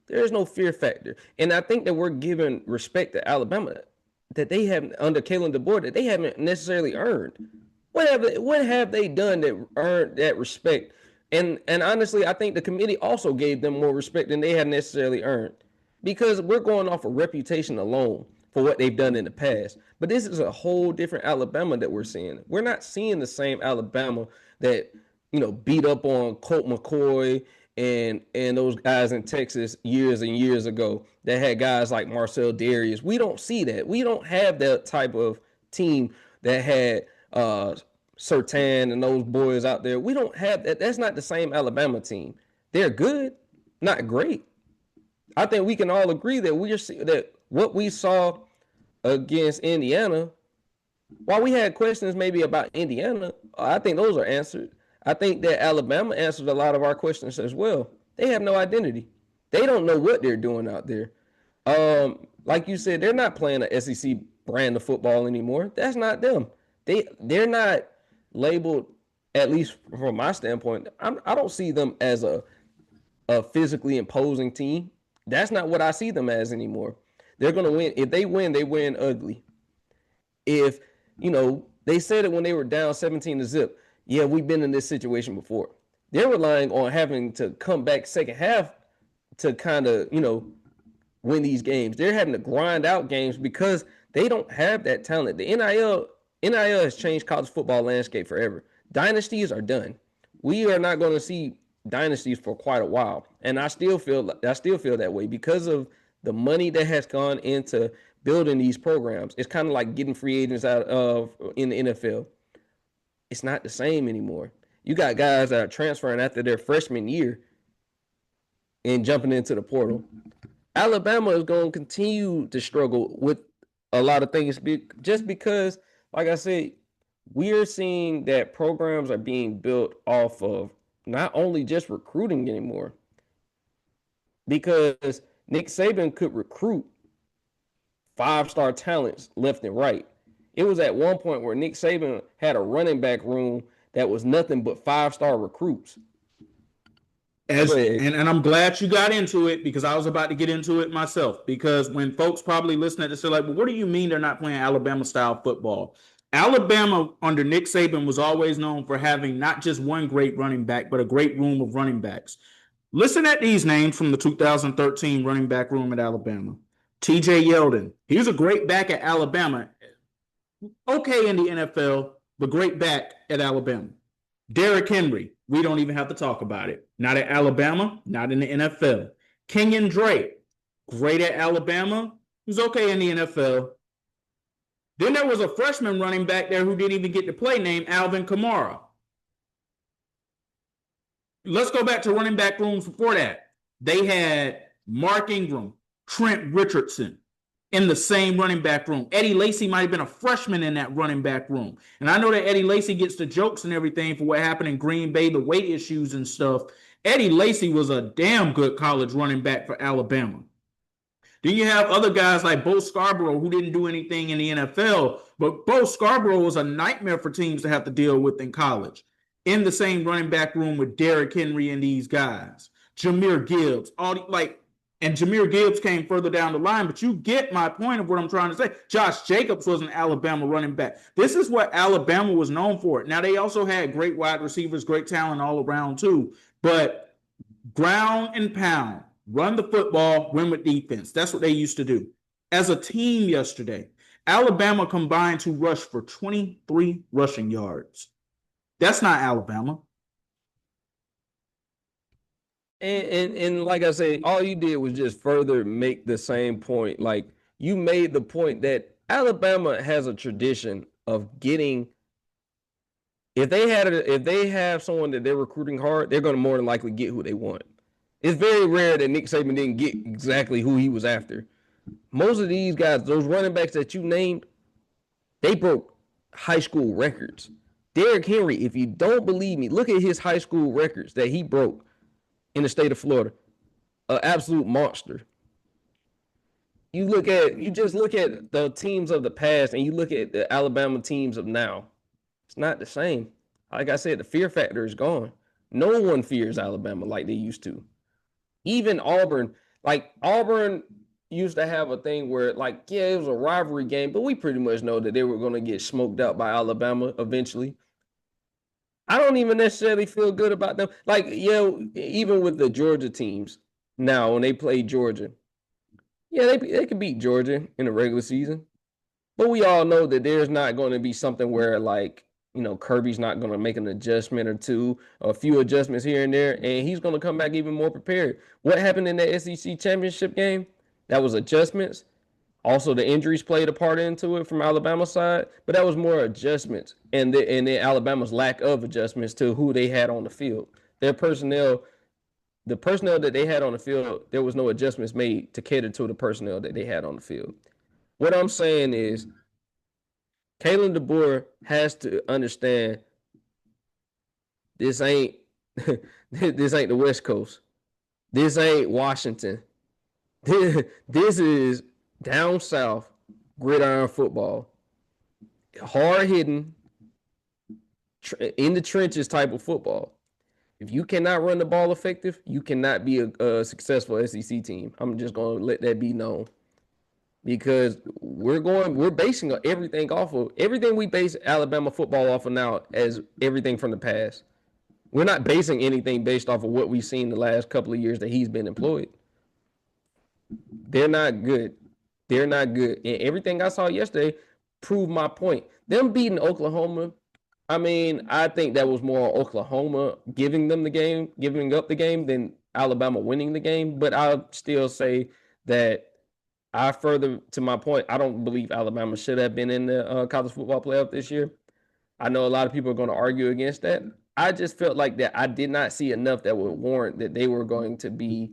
There is no fear factor. And I think that we're giving respect to Alabama that they haven't, under Kalen DeBoer, that they haven't necessarily earned. What have they done that earned that respect? And honestly, I think the committee also gave them more respect than they had necessarily earned, because we're going off of reputation alone for what they've done in the past. But this is a whole different Alabama that we're seeing. We're not seeing the same Alabama that, beat up on Colt McCoy and those guys in Texas years and years ago that had guys like Marcel Darius. We don't see that. We don't have that type of team that had Surtain and those boys out there. We don't have that. That's not the same Alabama team. They're good, not great. I think we can all agree that that what we saw against Indiana, while we had questions maybe about Indiana, I think those are answered. I think that Alabama answered a lot of our questions as well. They have no identity. They don't know what they're doing out there. Like you said, they're not playing an SEC brand of football anymore. That's not them. They're not labeled, at least from my standpoint. I don't see them as a physically imposing team. That's not what I see them as anymore. They're going to win. If they win ugly. If, they said it when they were down 17-0. Yeah, we've been in this situation before. They're relying on having to come back second half to kind of, win these games. They're having to grind out games because they don't have that talent. The NIL has changed college football landscape forever. Dynasties are done. We are not going to see dynasties for quite a while. And I still feel that way because of the money that has gone into building these programs. It's kind of like getting free agents out of in the NFL. It's not the same anymore. You got guys that are transferring after their freshman year and jumping into the portal. Alabama is going to continue to struggle with a lot of things just because, like I said, we're seeing that programs are being built off of not only just recruiting anymore, because Nick Saban could recruit 5-star talents left and right. It was at one point where Nick Saban had a running back room that was nothing but 5-star recruits. And I'm glad you got into it, because I was about to get into it myself. Because when folks probably listen to this, they're like, well, what do you mean they're not playing Alabama-style football? Alabama under Nick Saban was always known for having not just one great running back, but a great room of running backs. Listen at these names from the 2013 running back room at Alabama. TJ Yeldon. He was a great back at Alabama. Okay in the NFL, but great back at Alabama. Derrick Henry. We don't even have to talk about it. Not at Alabama, not in the NFL. Kenyon Drake. Great at Alabama. He was okay in the NFL. Then there was a freshman running back there who didn't even get to play named Alvin Kamara. Let's go back to running back rooms before that. They had Mark Ingram, Trent Richardson in the same running back room. Eddie Lacy might have been a freshman in that running back room. And I know that Eddie Lacy gets the jokes and everything for what happened in Green Bay, the weight issues and stuff. Eddie Lacy was a damn good college running back for Alabama. Then you have other guys like Bo Scarborough, who didn't do anything in the NFL, but Bo Scarborough was a nightmare for teams to have to deal with in college. In the same running back room with Derrick Henry and these guys. Jahmyr Gibbs, and Jahmyr Gibbs came further down the line, but you get my point of what I'm trying to say. Josh Jacobs was an Alabama running back. This is what Alabama was known for. Now, they also had great wide receivers, great talent all around too, but ground and pound, run the football, win with defense. That's what they used to do. As a team yesterday, Alabama combined to rush for 23 rushing yards. That's not Alabama. And like I said, all you did was just further make the same point. Like, you made the point that Alabama has a tradition of getting. If they have someone that they're recruiting hard, they're going to more than likely get who they want. It's very rare that Nick Saban didn't get exactly who he was after. Most of these guys, those running backs that you named, they broke high school records. Derrick Henry, if you don't believe me, look at his high school records that he broke in the state of Florida. An absolute monster. You just look at the teams of the past and you look at the Alabama teams of now. It's not the same. Like I said, the fear factor is gone. No one fears Alabama like they used to. Even Auburn, like Auburn used to have a thing where, like, yeah, it was a rivalry game, but we pretty much know that they were going to get smoked out by Alabama eventually. I don't even necessarily feel good about them. Like, yeah, even with the Georgia teams now, when they play Georgia, yeah, they could beat Georgia in the regular season. But we all know that there's not going to be something where, like, Kirby's not going to make an adjustment or two, a few adjustments here and there, and he's going to come back even more prepared. What happened in the SEC championship game? That was adjustments. Also, the injuries played a part into it from Alabama's side, but that was more adjustments and then Alabama's lack of adjustments to who they had on the field. Their personnel, the personnel that they had on the field, there was no adjustments made to cater to the personnel that they had on the field. What I'm saying is, Kalen DeBoer has to understand this ain't this ain't the West Coast. This ain't Washington. This is down south gridiron football. Hard hitting, in the trenches type of football. If you cannot run the ball effective, you cannot be a successful SEC team. I'm just going to let that be known. Because we're basing everything off of everything we base Alabama football off of now as everything from the past. We're not basing anything based off of what we've seen the last couple of years that he's been employed. They're not good. They're not good. And everything I saw yesterday proved my point. Them beating Oklahoma, I mean, I think that was more Oklahoma giving up the game than Alabama winning the game. But I'll still say that further to my point, I don't believe Alabama should have been in the college football playoff this year. I know a lot of people are going to argue against that. I just felt like that I did not see enough that would warrant that they were going to be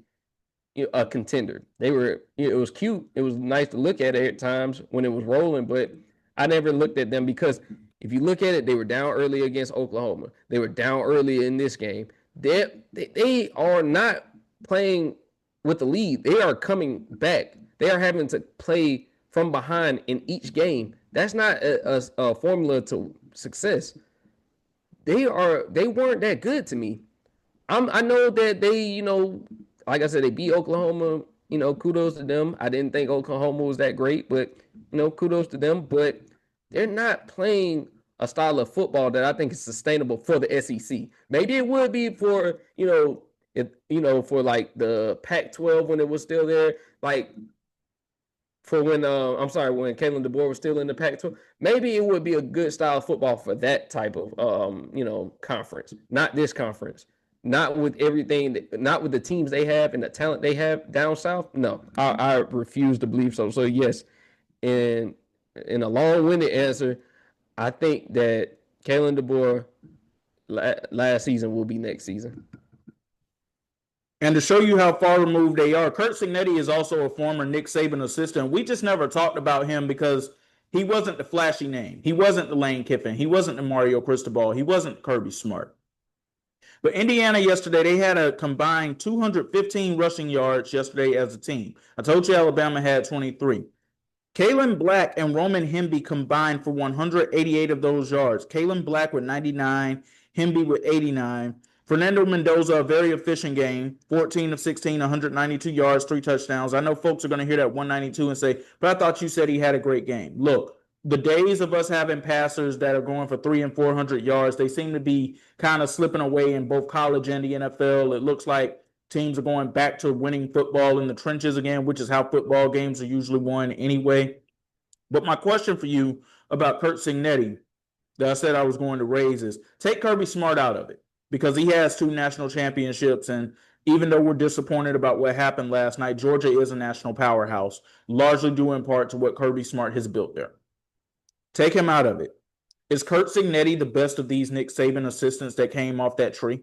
a contender. They were. It was cute. It was nice to look at it at times when it was rolling, but I never looked at them because if you look at it, they were down early against Oklahoma. They were down early in this game. They are not playing with the lead. They are coming back. They are having to play from behind in each game. That's not a formula to success. They weren't that good to me. I know that they, like I said, they beat Oklahoma. Kudos to them. I didn't think Oklahoma was that great, but kudos to them. But they're not playing a style of football that I think is sustainable for the SEC. Maybe it would be for for like the Pac-12 when it was still there, like. For when when Kalen DeBoer was still in the Pac-12, maybe it would be a good style of football for that type of conference. Not this conference. Not with everything. Not with the teams they have and the talent they have down south. No, I refuse to believe so. So yes, in a long-winded answer, I think that Kalen DeBoer last season will be next season. And to show you how far removed they are, Curt Cignetti is also a former Nick Saban assistant. We just never talked about him because he wasn't the flashy name. He wasn't the Lane Kiffin. He wasn't the Mario Cristobal. He wasn't Kirby Smart. But Indiana yesterday, they had a combined 215 rushing yards yesterday as a team. I told you Alabama had 23. Kalen Black and Roman Hemby combined for 188 of those yards. Kalen Black with 99, Hemby with 89. Fernando Mendoza, a very efficient game, 14 of 16, 192 yards, 3 touchdowns. I know folks are going to hear that 192 and say, but I thought you said he had a great game. Look, the days of us having passers that are going for 300 and 400 yards, they seem to be kind of slipping away in both college and the NFL. It looks like teams are going back to winning football in the trenches again, which is how football games are usually won anyway. But my question for you about Curt Cignetti that I said I was going to raise is take Kirby Smart out of it, because he has 2 national championships. And even though we're disappointed about what happened last night, Georgia is a national powerhouse, largely due in part to what Kirby Smart has built there. Take him out of it. Is Kurt Signetti the best of these Nick Saban assistants that came off that tree?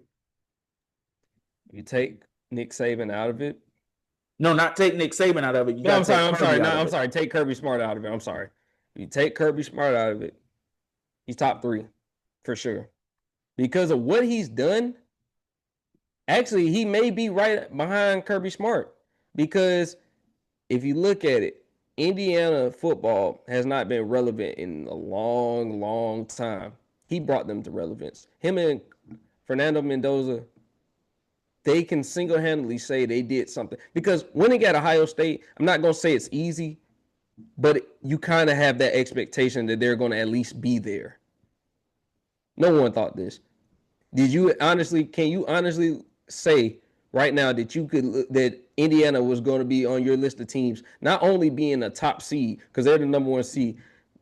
You take Nick Saban out of it. No, not take Nick Saban out of it. You No, got I'm to take sorry. I'm sorry. Kirby No, out of I'm it. sorry. Take Kirby Smart out of it. I'm sorry. You take Kirby Smart out of it. He's top 3 for sure because of what he's done. Actually, he may be right behind Kirby Smart because if you look at it, Indiana football has not been relevant in a long, long time. He brought them to relevance. Him and Fernando Mendoza, they can single-handedly say they did something. Because winning at Ohio State, I'm not going to say it's easy, but you kind of have that expectation that they're going to at least be there. No one thought this. Can you honestly say right now that Indiana was going to be on your list of teams, not only being a top seed, because they're the number 1 seed,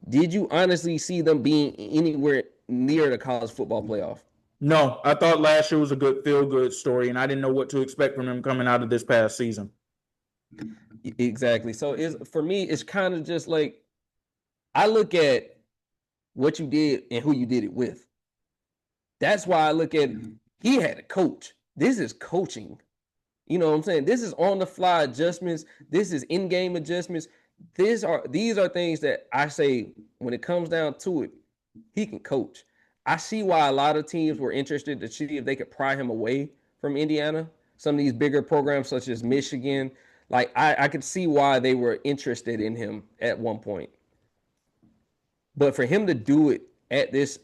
did you honestly see them being anywhere near the college football playoff? No, I thought last year was a good feel-good story, and I didn't know what to expect from them coming out of this past season. Exactly. So for me, it's kind of just like I look at what you did and who you did it with. That's why I look at he had a coach. This is coaching. You know what I'm saying? This is on the fly adjustments. This is in-game adjustments. These are things that I say when it comes down to it, he can coach. I see why a lot of teams were interested to see if they could pry him away from Indiana. Some of these bigger programs such as Michigan, like I could see why they were interested in him at one point. But for him to do it at this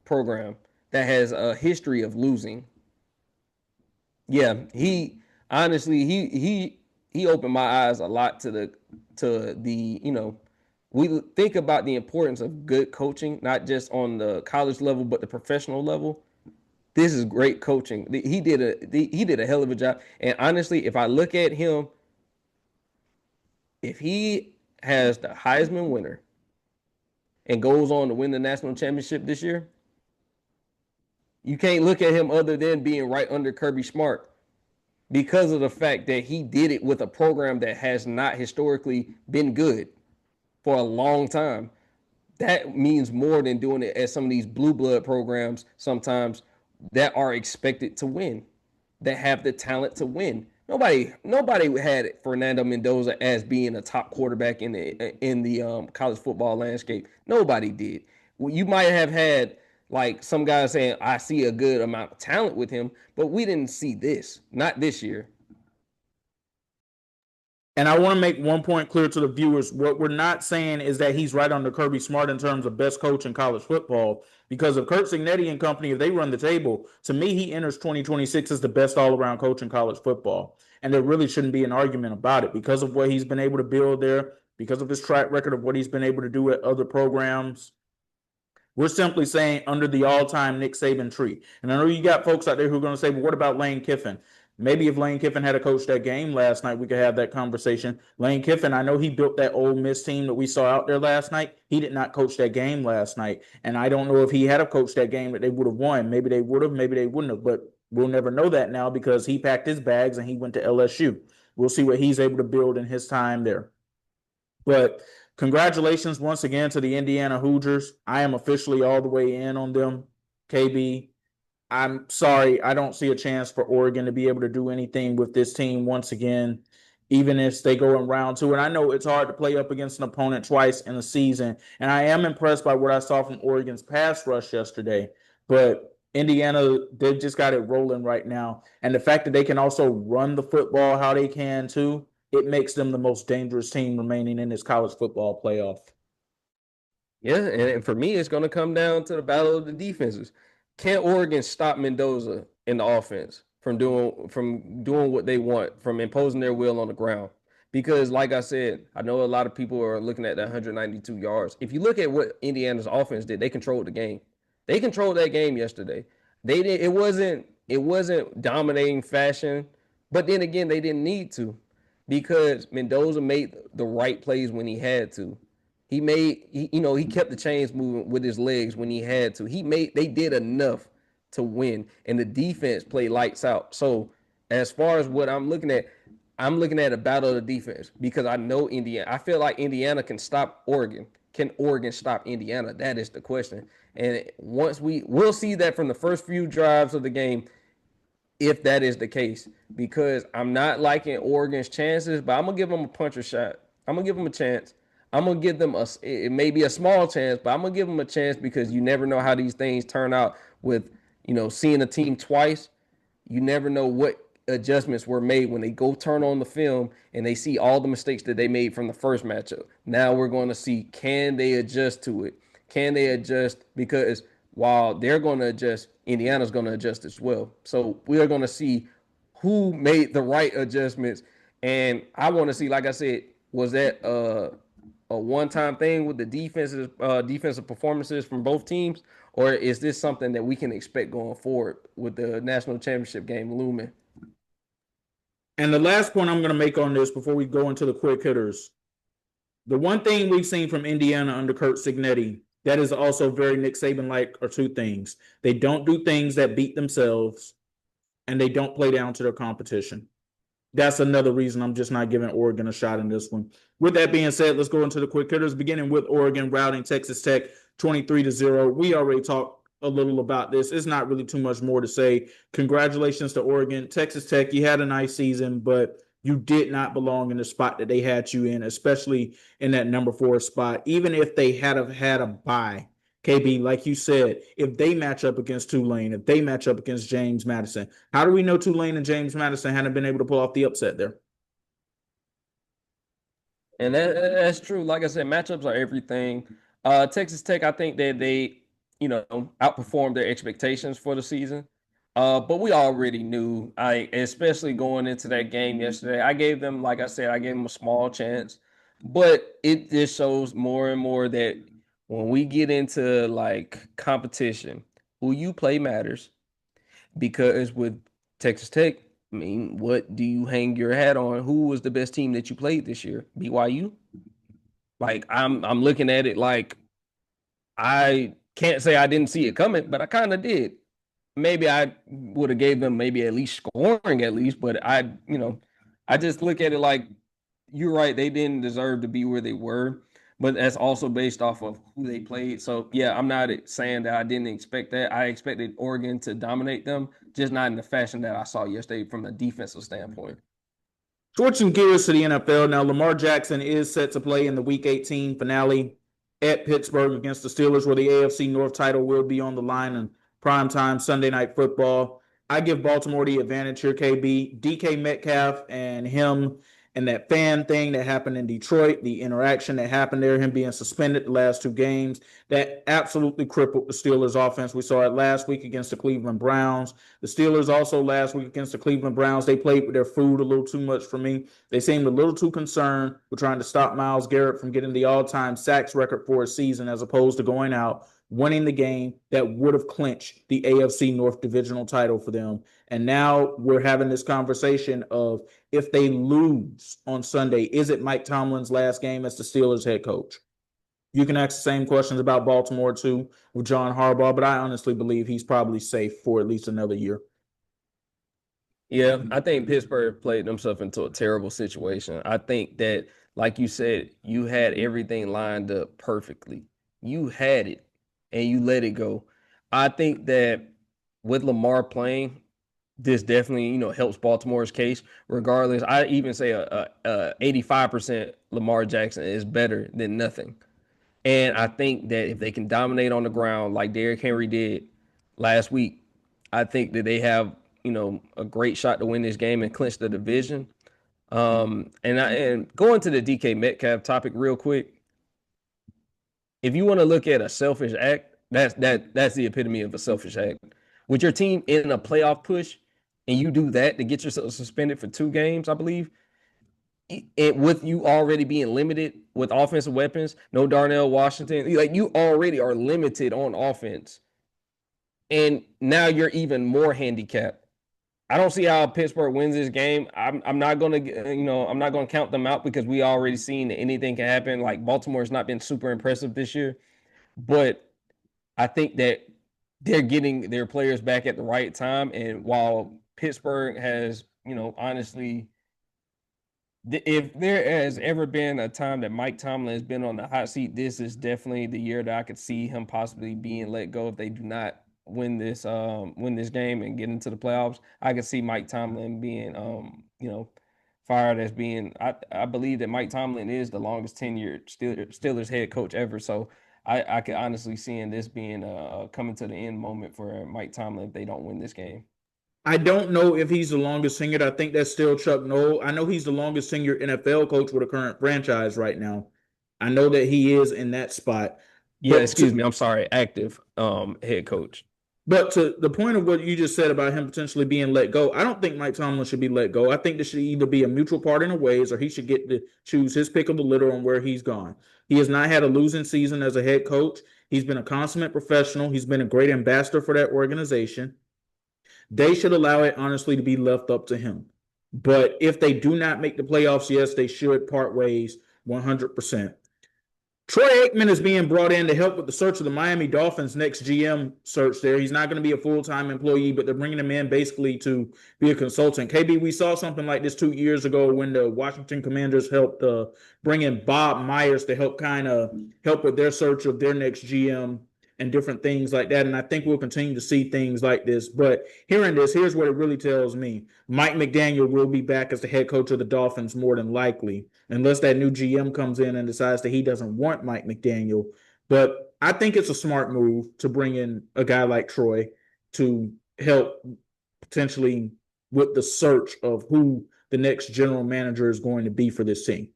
program that has a history of losing, yeah, he honestly he opened my eyes a lot to the we think about the importance of good coaching, not just on the college level but the professional level. This is great coaching. He did a hell of a job. And honestly, if I look at him, if he has the Heisman winner and goes on to win the national championship this year, you can't look at him other than being right under Kirby Smart because of the fact that he did it with a program that has not historically been good for a long time. That means more than doing it at some of these blue blood programs sometimes that are expected to win, that have the talent to win. Nobody had Fernando Mendoza as being a top quarterback in the college football landscape. Nobody did. Well, you might have had like some guys saying, I see a good amount of talent with him, but we didn't see this. Not this year. And I want to make one point clear to the viewers. What we're not saying is that he's right under Kirby Smart in terms of best coach in college football. Because if Kurt Signetti and company, if they run the table, to me, he enters 2026 as the best all-around coach in college football. And there really shouldn't be an argument about it because of what he's been able to build there, because of his track record of what he's been able to do at other programs. We're simply saying under the all-time Nick Saban tree. And I know you got folks out there who are going to say, well, what about Lane Kiffin? Maybe if Lane Kiffin had a coach that game last night, we could have that conversation. Lane Kiffin, I know he built that Ole Miss team that we saw out there last night. He did not coach that game last night. And I don't know if he had a coach that game that they would have won. Maybe they would have, maybe they wouldn't have. But we'll never know that now because he packed his bags and he went to LSU. We'll see what he's able to build in his time there. But congratulations once again to the Indiana Hoosiers. I am officially all the way in on them, KB. I'm sorry, I don't see a chance for Oregon to be able to do anything with this team once again, even if they go in round 2. And I know it's hard to play up against an opponent twice in a season. And I am impressed by what I saw from Oregon's pass rush yesterday. But Indiana, they've just got it rolling right now. And the fact that they can also run the football how they can too, it makes them the most dangerous team remaining in this college football playoff. Yeah, and for me, it's going to come down to the battle of the defenses. Can Oregon stop Mendoza in the offense from doing what they want, from imposing their will on the ground? Because, like I said, I know a lot of people are looking at that 192 yards. If you look at what Indiana's offense did, they controlled the game. They controlled that game yesterday. They did. It wasn't dominating fashion, but then again, they didn't need to because Mendoza made the right plays when he had to. He kept the chains moving with his legs when he had to. They did enough to win, and the defense played lights out. So as far as what I'm looking at a battle of the defense because I know Indiana. I feel like Indiana can stop Oregon. can Oregon stop Indiana? That is the question. And once we'll see that from the first few drives of the game, if that is the case, because I'm not liking Oregon's chances, but I'm gonna give them a puncher shot. I'm gonna give them a chance. I'm gonna give them it may be a small chance, but I'm gonna give them a chance because you never know how these things turn out with, seeing a team twice. You never know what adjustments were made when they go turn on the film and they see all the mistakes that they made from the first matchup. Now we're going to see, can they adjust to it? Can they adjust? Because while they're going to adjust, Indiana's going to adjust as well. So we are going to see who made the right adjustments. And I want to see, like I said, was that a one-time thing with the defensive performances from both teams, or is this something that we can expect going forward with the national championship game looming? And the last point I'm going to make on this before we go into the quick hitters, the one thing we've seen from Indiana under Curt Cignetti that is also very Nick Saban-like are two things. They don't do things that beat themselves, and they don't play down to their competition. That's another reason I'm just not giving Oregon a shot in this one. With that being said, let's go into the quick hitters, beginning with Oregon routing Texas Tech 23-0. We already talked a little about this. It's not really too much more to say. Congratulations to Oregon. Texas Tech, you had a nice season, but you did not belong in the spot that they had you in, especially in that number 4 spot. Even if they had had a bye, KB, like you said, if they match up against Tulane, if they match up against James Madison, how do we know Tulane and James Madison hadn't been able to pull off the upset there? And that's true. Like I said, matchups are everything. Texas Tech, I think that they, outperformed their expectations for the season. But we already knew, especially going into that game yesterday, I gave them, like I said, I gave them a small chance. But it just shows more and more that when we get into like competition, who you play matters. Because with Texas Tech, I mean, what do you hang your hat on? Who was the best team that you played this year? BYU? Like I'm looking at it like I can't say I didn't see it coming, but I kind of did. Maybe I would have gave them maybe at least scoring at least, but I just look at it like you're right. They didn't deserve to be where they were, but that's also based off of who they played. So yeah, I'm not saying that I didn't expect that. I expected Oregon to dominate them, just not in the fashion that I saw yesterday from a defensive standpoint. Switching gears to the NFL now, Lamar Jackson is set to play in the Week 18 finale at Pittsburgh against the Steelers, where the AFC North title will be on the line in primetime Sunday Night Football. I give Baltimore the advantage here, KB. DK Metcalf and him and that fan thing that happened in Detroit, the interaction that happened there, him being suspended the last 2 games, that absolutely crippled the Steelers offense. We saw it last week against the Cleveland Browns. The Steelers also last week against the Cleveland Browns, they played with their food a little too much for me. They seemed a little too concerned with trying to stop Myles Garrett from getting the all-time sacks record for a season as opposed to going out, winning the game that would have clinched the AFC North divisional title for them. And now we're having this conversation of if they lose on Sunday, is it Mike Tomlin's last game as the Steelers head coach? You can ask the same questions about Baltimore too with John Harbaugh, but I honestly believe he's probably safe for at least another year. Yeah, I think Pittsburgh played themselves into a terrible situation. I think that, like you said, you had everything lined up perfectly. You had it and you let it go. I think that with Lamar playing, this definitely, helps Baltimore's case. Regardless, I even say a 85% Lamar Jackson is better than nothing. And I think that if they can dominate on the ground like Derrick Henry did last week, I think that they have, a great shot to win this game and clinch the division. And going to the DK Metcalf topic real quick, if you want to look at a selfish act, that's the epitome of a selfish act. With your team in a playoff push, and you do that to get yourself suspended for 2 games, I believe, with you already being limited with offensive weapons, no Darnell Washington, like you already are limited on offense, and now you're even more handicapped. I don't see how Pittsburgh wins this game. I'm not gonna I'm not gonna count them out because we already seen that anything can happen. Like Baltimore's not been super impressive this year, but I think that they're getting their players back at the right time. And while Pittsburgh has honestly If there has ever been a time that Mike Tomlin has been on the hot seat, this is definitely the year that I could see him possibly being let go if they do not win this game and get into the playoffs. I could see Mike Tomlin being fired as being I believe that Mike Tomlin is the longest tenured Steelers head coach ever. So I could honestly see in this being coming to the end moment for Mike Tomlin if they don't win this game. I don't know if he's the longest tenured. I think that's still Chuck Noll. I know he's the longest tenured NFL coach with a current franchise right now. I know that he is in that spot. Yeah, But excuse me. I'm sorry. Active head coach. But to the point of what you just said about him potentially being let go, I don't think Mike Tomlin should be let go. I think there should either be a mutual parting of ways or he should get to choose his pick of the litter on where he's gone. He has not had a losing season as a head coach. He's been a consummate professional. He's been a great ambassador for that organization. They should allow it, honestly, to be left up to him. But if they do not make the playoffs, yes, they should part ways 100%. Troy Aikman is being brought in to help with the search of the Miami Dolphins' next GM search there. He's not going to be a full-time employee, but they're bringing him in basically to be a consultant. KB, we saw something like this 2 years ago when the Washington Commanders helped bring in Bob Myers to help kind of help with their search of their next GM and different things like that. And I think we'll continue to see things like this. But hearing this, here's what it really tells me. Mike McDaniel will be back as the head coach of the Dolphins more than likely, unless that new GM comes in and decides that he doesn't want Mike McDaniel. But I think it's a smart move to bring in a guy like Troy to help potentially with the search of who the next general manager is going to be for this team.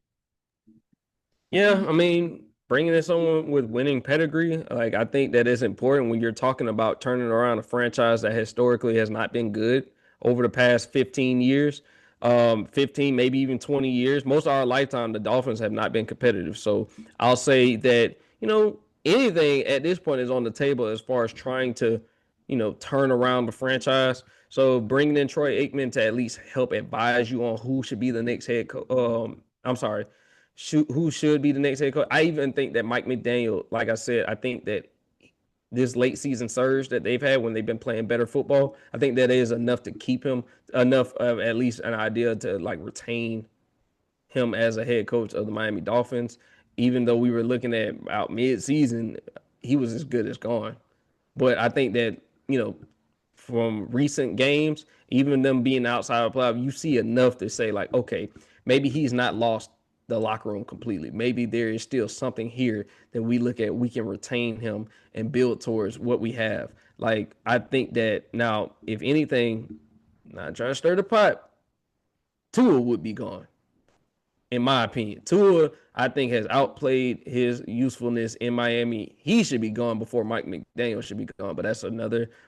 Yeah, I mean, bringing in someone with winning pedigree, like I think that is important when you're talking about turning around a franchise that historically has not been good over the past 15 years, 15, maybe even 20 years. Most of our lifetime, the Dolphins have not been competitive. So I'll say that, anything at this point is on the table as far as trying to, turn around the franchise. So bringing in Troy Aikman to at least help advise you on who should be the next head coach. I'm sorry, who should be the next head coach. I even think that Mike McDaniel, like I said, I think that this late season surge that they've had when they've been playing better football, I think that is enough to keep him, enough of at least an idea to like retain him as a head coach of the Miami Dolphins. Even though we were looking at about mid-season, he was as good as gone. But I think that, from recent games, even them being outside of the playoff, you see enough to say like, okay, maybe he's not lost the locker room completely. Maybe there is still something here that we look at, we can retain him and build towards what we have. Like, I think that now, if anything, not trying to stir the pot, Tua would be gone, in my opinion. Tua, I think, has outplayed his usefulness in Miami. He should be gone before Mike McDaniel should be gone, but that's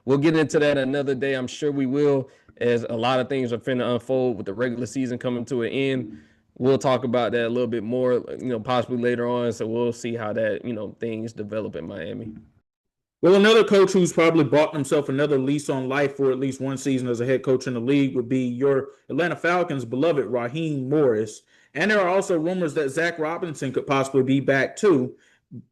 we'll get into that another day. I'm sure we will, as a lot of things are finna unfold with the regular season coming to an end. We'll talk about that a little bit more, possibly later on. So we'll see how that, things develop in Miami. Well, another coach who's probably bought himself another lease on life for at least one season as a head coach in the league would be your Atlanta Falcons' beloved Raheem Morris. And there are also rumors that Zach Robinson could possibly be back too.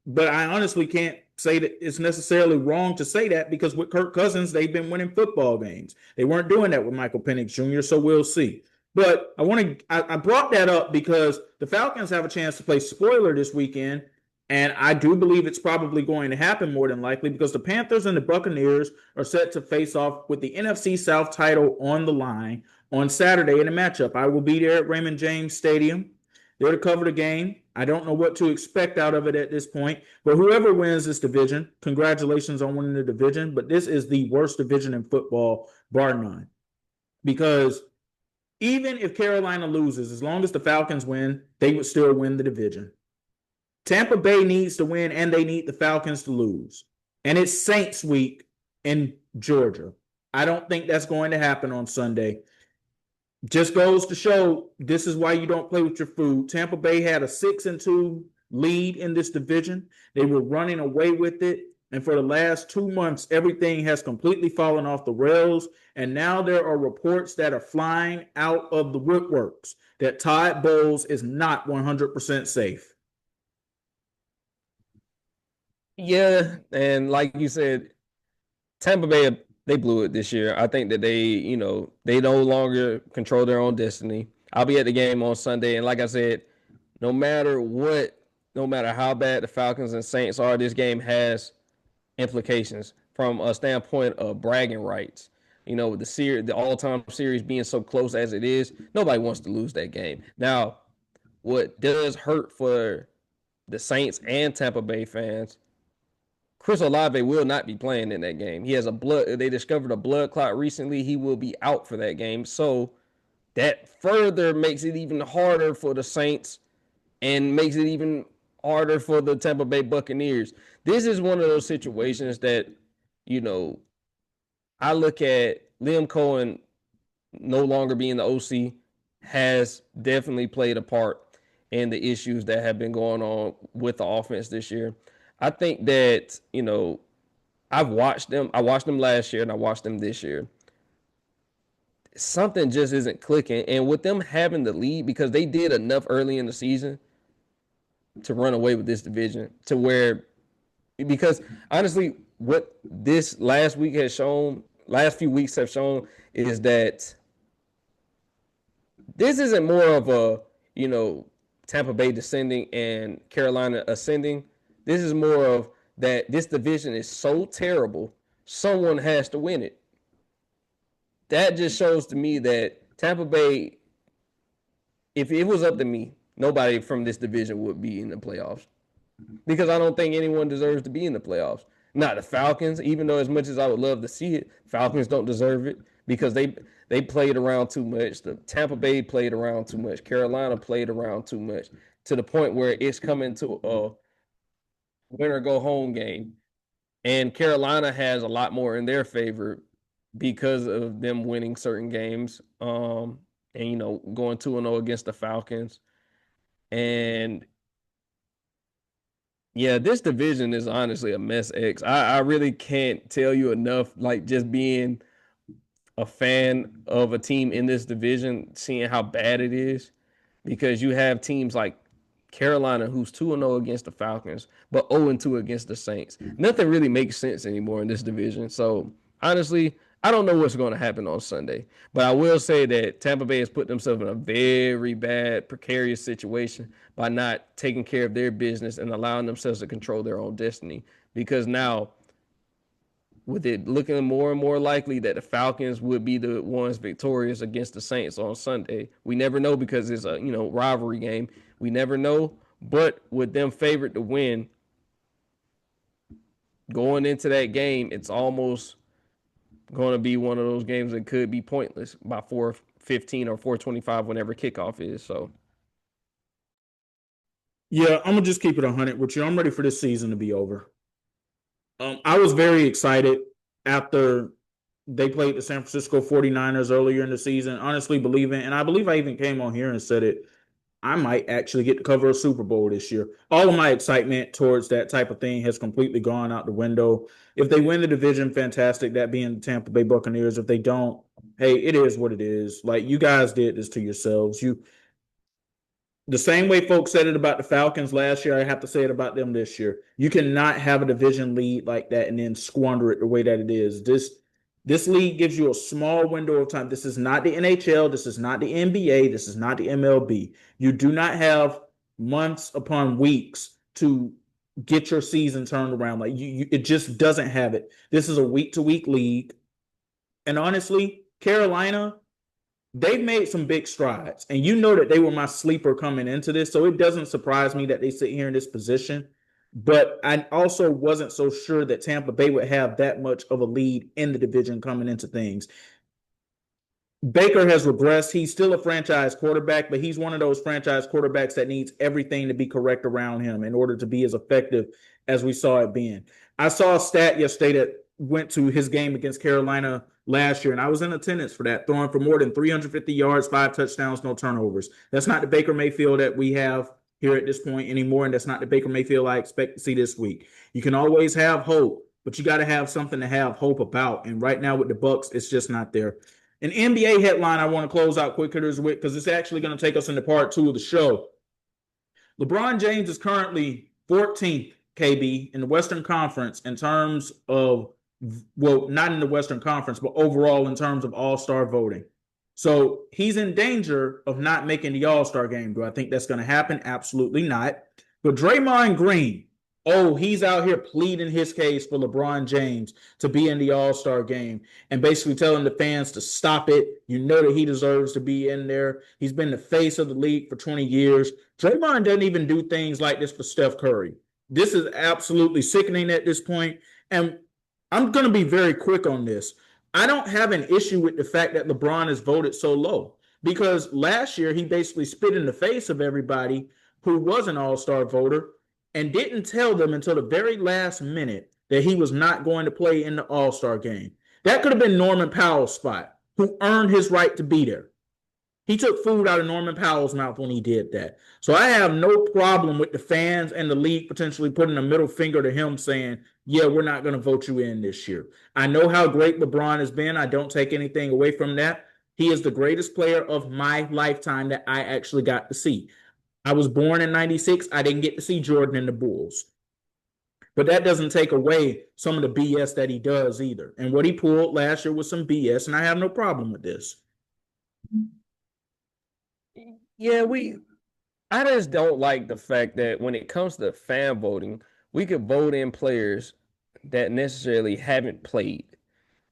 But I honestly can't say that it's necessarily wrong to say that because with Kirk Cousins, they've been winning football games. They weren't doing that with Michael Penix Jr., so we'll see. But I brought that up because the Falcons have a chance to play spoiler this weekend. And I do believe it's probably going to happen more than likely because the Panthers and the Buccaneers are set to face off with the NFC South title on the line on Saturday in a matchup. I will be there at Raymond James Stadium there to cover the game. I don't know what to expect out of it at this point, but whoever wins this division, congratulations on winning the division. But this is the worst division in football, bar none. Because even if Carolina loses, as long as the Falcons win, they would still win the division. Tampa Bay needs to win, and they need the Falcons to lose. And it's Saints week in Georgia. I don't think that's going to happen on Sunday. Just goes to show this is why you don't play with your food. Tampa Bay had a 6-2 lead in this division. They were running away with it. And for the last 2 months, everything has completely fallen off the rails. And now there are reports that are flying out of the woodworks that Todd Bowles is not 100% safe. Yeah, and like you said, Tampa Bay, they blew it this year. I think that they no longer control their own destiny. I'll be at the game on Sunday, and like I said, no matter what, no matter how bad the Falcons and Saints are, this game has implications from a standpoint of bragging rights. You know, the all-time series being so close as it is, nobody wants to lose that game. Now, what does hurt for the Saints and Tampa Bay fans, Chris Olave will not be playing in that game. He has they discovered a blood clot recently. He will be out for that game. So that further makes it even harder for the Saints and makes it even harder for the Tampa Bay Buccaneers. This is one of those situations that, you know, I look at Liam Cohen no longer being the OC has definitely played a part in the issues that have been going on with the offense this year. I think that, you know, I've watched them. I watched them last year and I watched them this year. Something just isn't clicking. And with them having the lead, because they did enough early in the season to run away with this division to where, because honestly, what this last week has shown, last few weeks have shown, is that this isn't more of a, you know, Tampa Bay descending and Carolina ascending. This is more of that this division is so terrible, someone has to win it. That just shows to me that Tampa Bay, if it was up to me, nobody from this division would be in the playoffs. Because I don't think anyone deserves to be in the playoffs. Not the Falcons, even though as much as I would love to see it, Falcons don't deserve it because they played around too much. The Tampa Bay played around too much. Carolina played around too much to the point where it's coming to a win or go home game. And Carolina has a lot more in their favor because of them winning certain games. And you know, going 2-0 against the Falcons. And yeah, this division is honestly a mess, X. I really can't tell you enough, like just being a fan of a team in this division, seeing how bad it is, because you have teams like Carolina, who's 2-0 against the Falcons, but 0-2 against the Saints. Nothing really makes sense anymore in this division. So honestly, I don't know what's going to happen on Sunday, but I will say that Tampa Bay has put themselves in a very bad, precarious situation by not taking care of their business and allowing themselves to control their own destiny. Because now, with it looking more and more likely that the Falcons would be the ones victorious against the Saints on Sunday, we never know because it's a, you know, rivalry game. We never know, but with them favored to win going into that game, it's almost going to be one of those games that could be pointless by 4:15 or 4:25 whenever kickoff is. So Yeah, I'm gonna just keep it 100 with you. I'm ready for this season to be over. I was very excited after they played the San Francisco 49ers earlier in the season, honestly believing, and I believe I even came on here and said it, I might actually get to cover a Super Bowl this year. All of my excitement towards that type of thing has completely gone out the window. If they win the division, fantastic, that being the Tampa Bay Buccaneers. If they don't, hey, it is what it is. Like, you guys did this to yourselves. The same way folks said it about the Falcons last year, I have to say it about them this year. You cannot have a division lead like that and then squander it the way that it is. This league gives you a small window of time. This is not the NHL. This is not the NBA. This is not the MLB. You do not have months upon weeks to get your season turned around. Like it just doesn't have it. This is a week-to-week league. And honestly, Carolina, they've made some big strides. And you know that they were my sleeper coming into this. So it doesn't surprise me that they sit here in this position. But I also wasn't so sure that Tampa Bay would have that much of a lead in the division coming into things. Baker has regressed. He's still a franchise quarterback, but he's one of those franchise quarterbacks that needs everything to be correct around him in order to be as effective as we saw it being. I saw a stat yesterday that went to his game against Carolina last year, and I was in attendance for that, throwing for more than 350 yards, 5 touchdowns, no turnovers. That's not the Baker Mayfield that we have here at this point anymore, and that's not the Baker Mayfield I expect to see this week. You can always have hope, but you got to have something to have hope about, and right now with the Bucks, it's just not there. An NBA headline I want to close out quick hitters with, because it's actually going to take us into part 2 of the show. LeBron James is currently 14th, KB, in the Western Conference in terms of, well, not in the Western Conference, but overall in terms of all-star voting. So he's in danger of not making the All-Star game. Do I think that's going to happen? Absolutely not. But Draymond Green, oh, he's out here pleading his case for LeBron James to be in the All-Star game and basically telling the fans to stop it. You know that he deserves to be in there. He's been the face of the league for 20 years. Draymond doesn't even do things like this for Steph Curry. This is absolutely sickening at this point. And I'm going to be very quick on this. I don't have an issue with the fact that LeBron is voted so low because last year he basically spit in the face of everybody who was an all-star voter and didn't tell them until the very last minute that he was not going to play in the all-star game. That could have been Norman Powell's spot, who earned his right to be there. He took food out of Norman Powell's mouth when he did that. So I have no problem with the fans and the league potentially putting a middle finger to him saying, yeah, we're not going to vote you in this year. I know how great LeBron has been. I don't take anything away from that. He is the greatest player of my lifetime that I actually got to see. I was born in 96. I didn't get to see Jordan and the Bulls. But that doesn't take away some of the BS that he does either. And what he pulled last year was some BS, and I have no problem with this. Yeah, I just don't like the fact that when it comes to fan voting, we could vote in players that necessarily haven't played.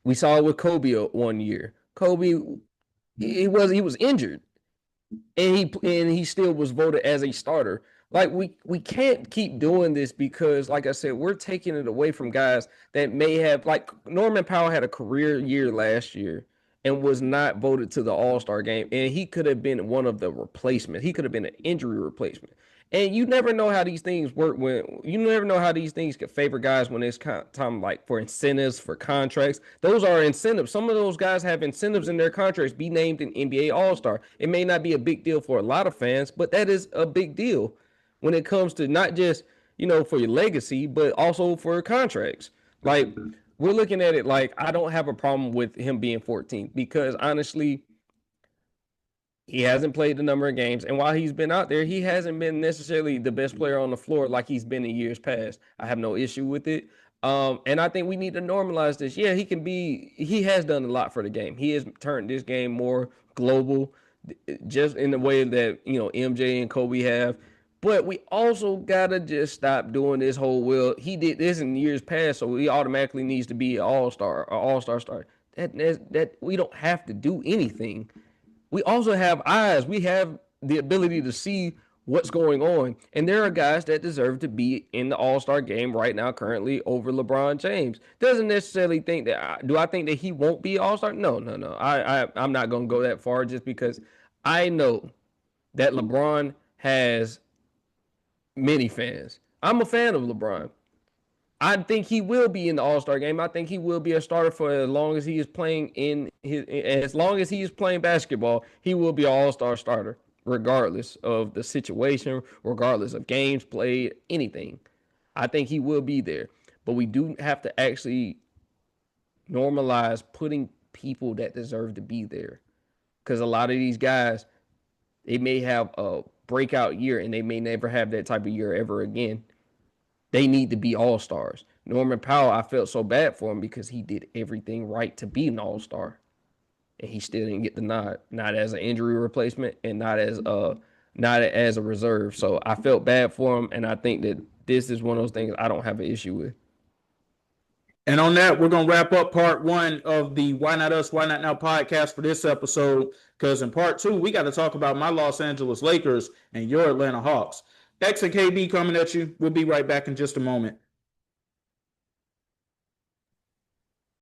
We saw it with Kobe one year. Kobe, he was injured, and he still was voted as a starter. Like we can't keep doing this because, like I said, we're taking it away from guys that may have, like Norman Powell had a career year last year and was not voted to the All-Star game, and he could have been one of the replacements. He could have been an injury replacement. And you never know how these things work you never know how these things could favor guys when it's time like for incentives, for contracts. Those are incentives. Some of those guys have incentives in their contracts be named an NBA All-Star. It may not be a big deal for a lot of fans, but that is a big deal when it comes to not just, for your legacy, but also for contracts. Like, we're looking at it like I don't have a problem with him being 14 because honestly, he hasn't played the number of games. And while he's been out there, he hasn't been necessarily the best player on the floor like he's been in years past. I have no issue with it. And I think we need to normalize this. Yeah, he has done a lot for the game. He has turned this game more global, just in the way that, MJ and Kobe have. But we also gotta just stop doing this whole, well, he did this in years past, so he automatically needs to be an all-star or all-star star. That we don't have to do anything. We also have eyes. We have the ability to see what's going on. And there are guys that deserve to be in the All-Star game right now currently over LeBron James. Doesn't necessarily think that, do I think that he won't be All-Star? No. I'm not going to go that far just because I know that LeBron has many fans. I'm a fan of LeBron. I think he will be in the All-Star game. I think he will be a starter for as long as he is playing as long as he is playing basketball, he will be an All-Star starter, regardless of the situation, regardless of games played, anything. I think he will be there. But we do have to actually normalize putting people that deserve to be there. Because a lot of these guys, they may have a breakout year and they may never have that type of year ever again. They need to be all-stars. Norman Powell, I felt so bad for him because he did everything right to be an all-star. And he still didn't get the nod. Not as an injury replacement and not as a reserve. So I felt bad for him, and I think that this is one of those things I don't have an issue with. And on that, we're going to wrap up part one of the Why Not Us, Why Not Now podcast for this episode, because in part two, we got to talk about my Los Angeles Lakers and your Atlanta Hawks. X and KB coming at you. We'll be right back in just a moment.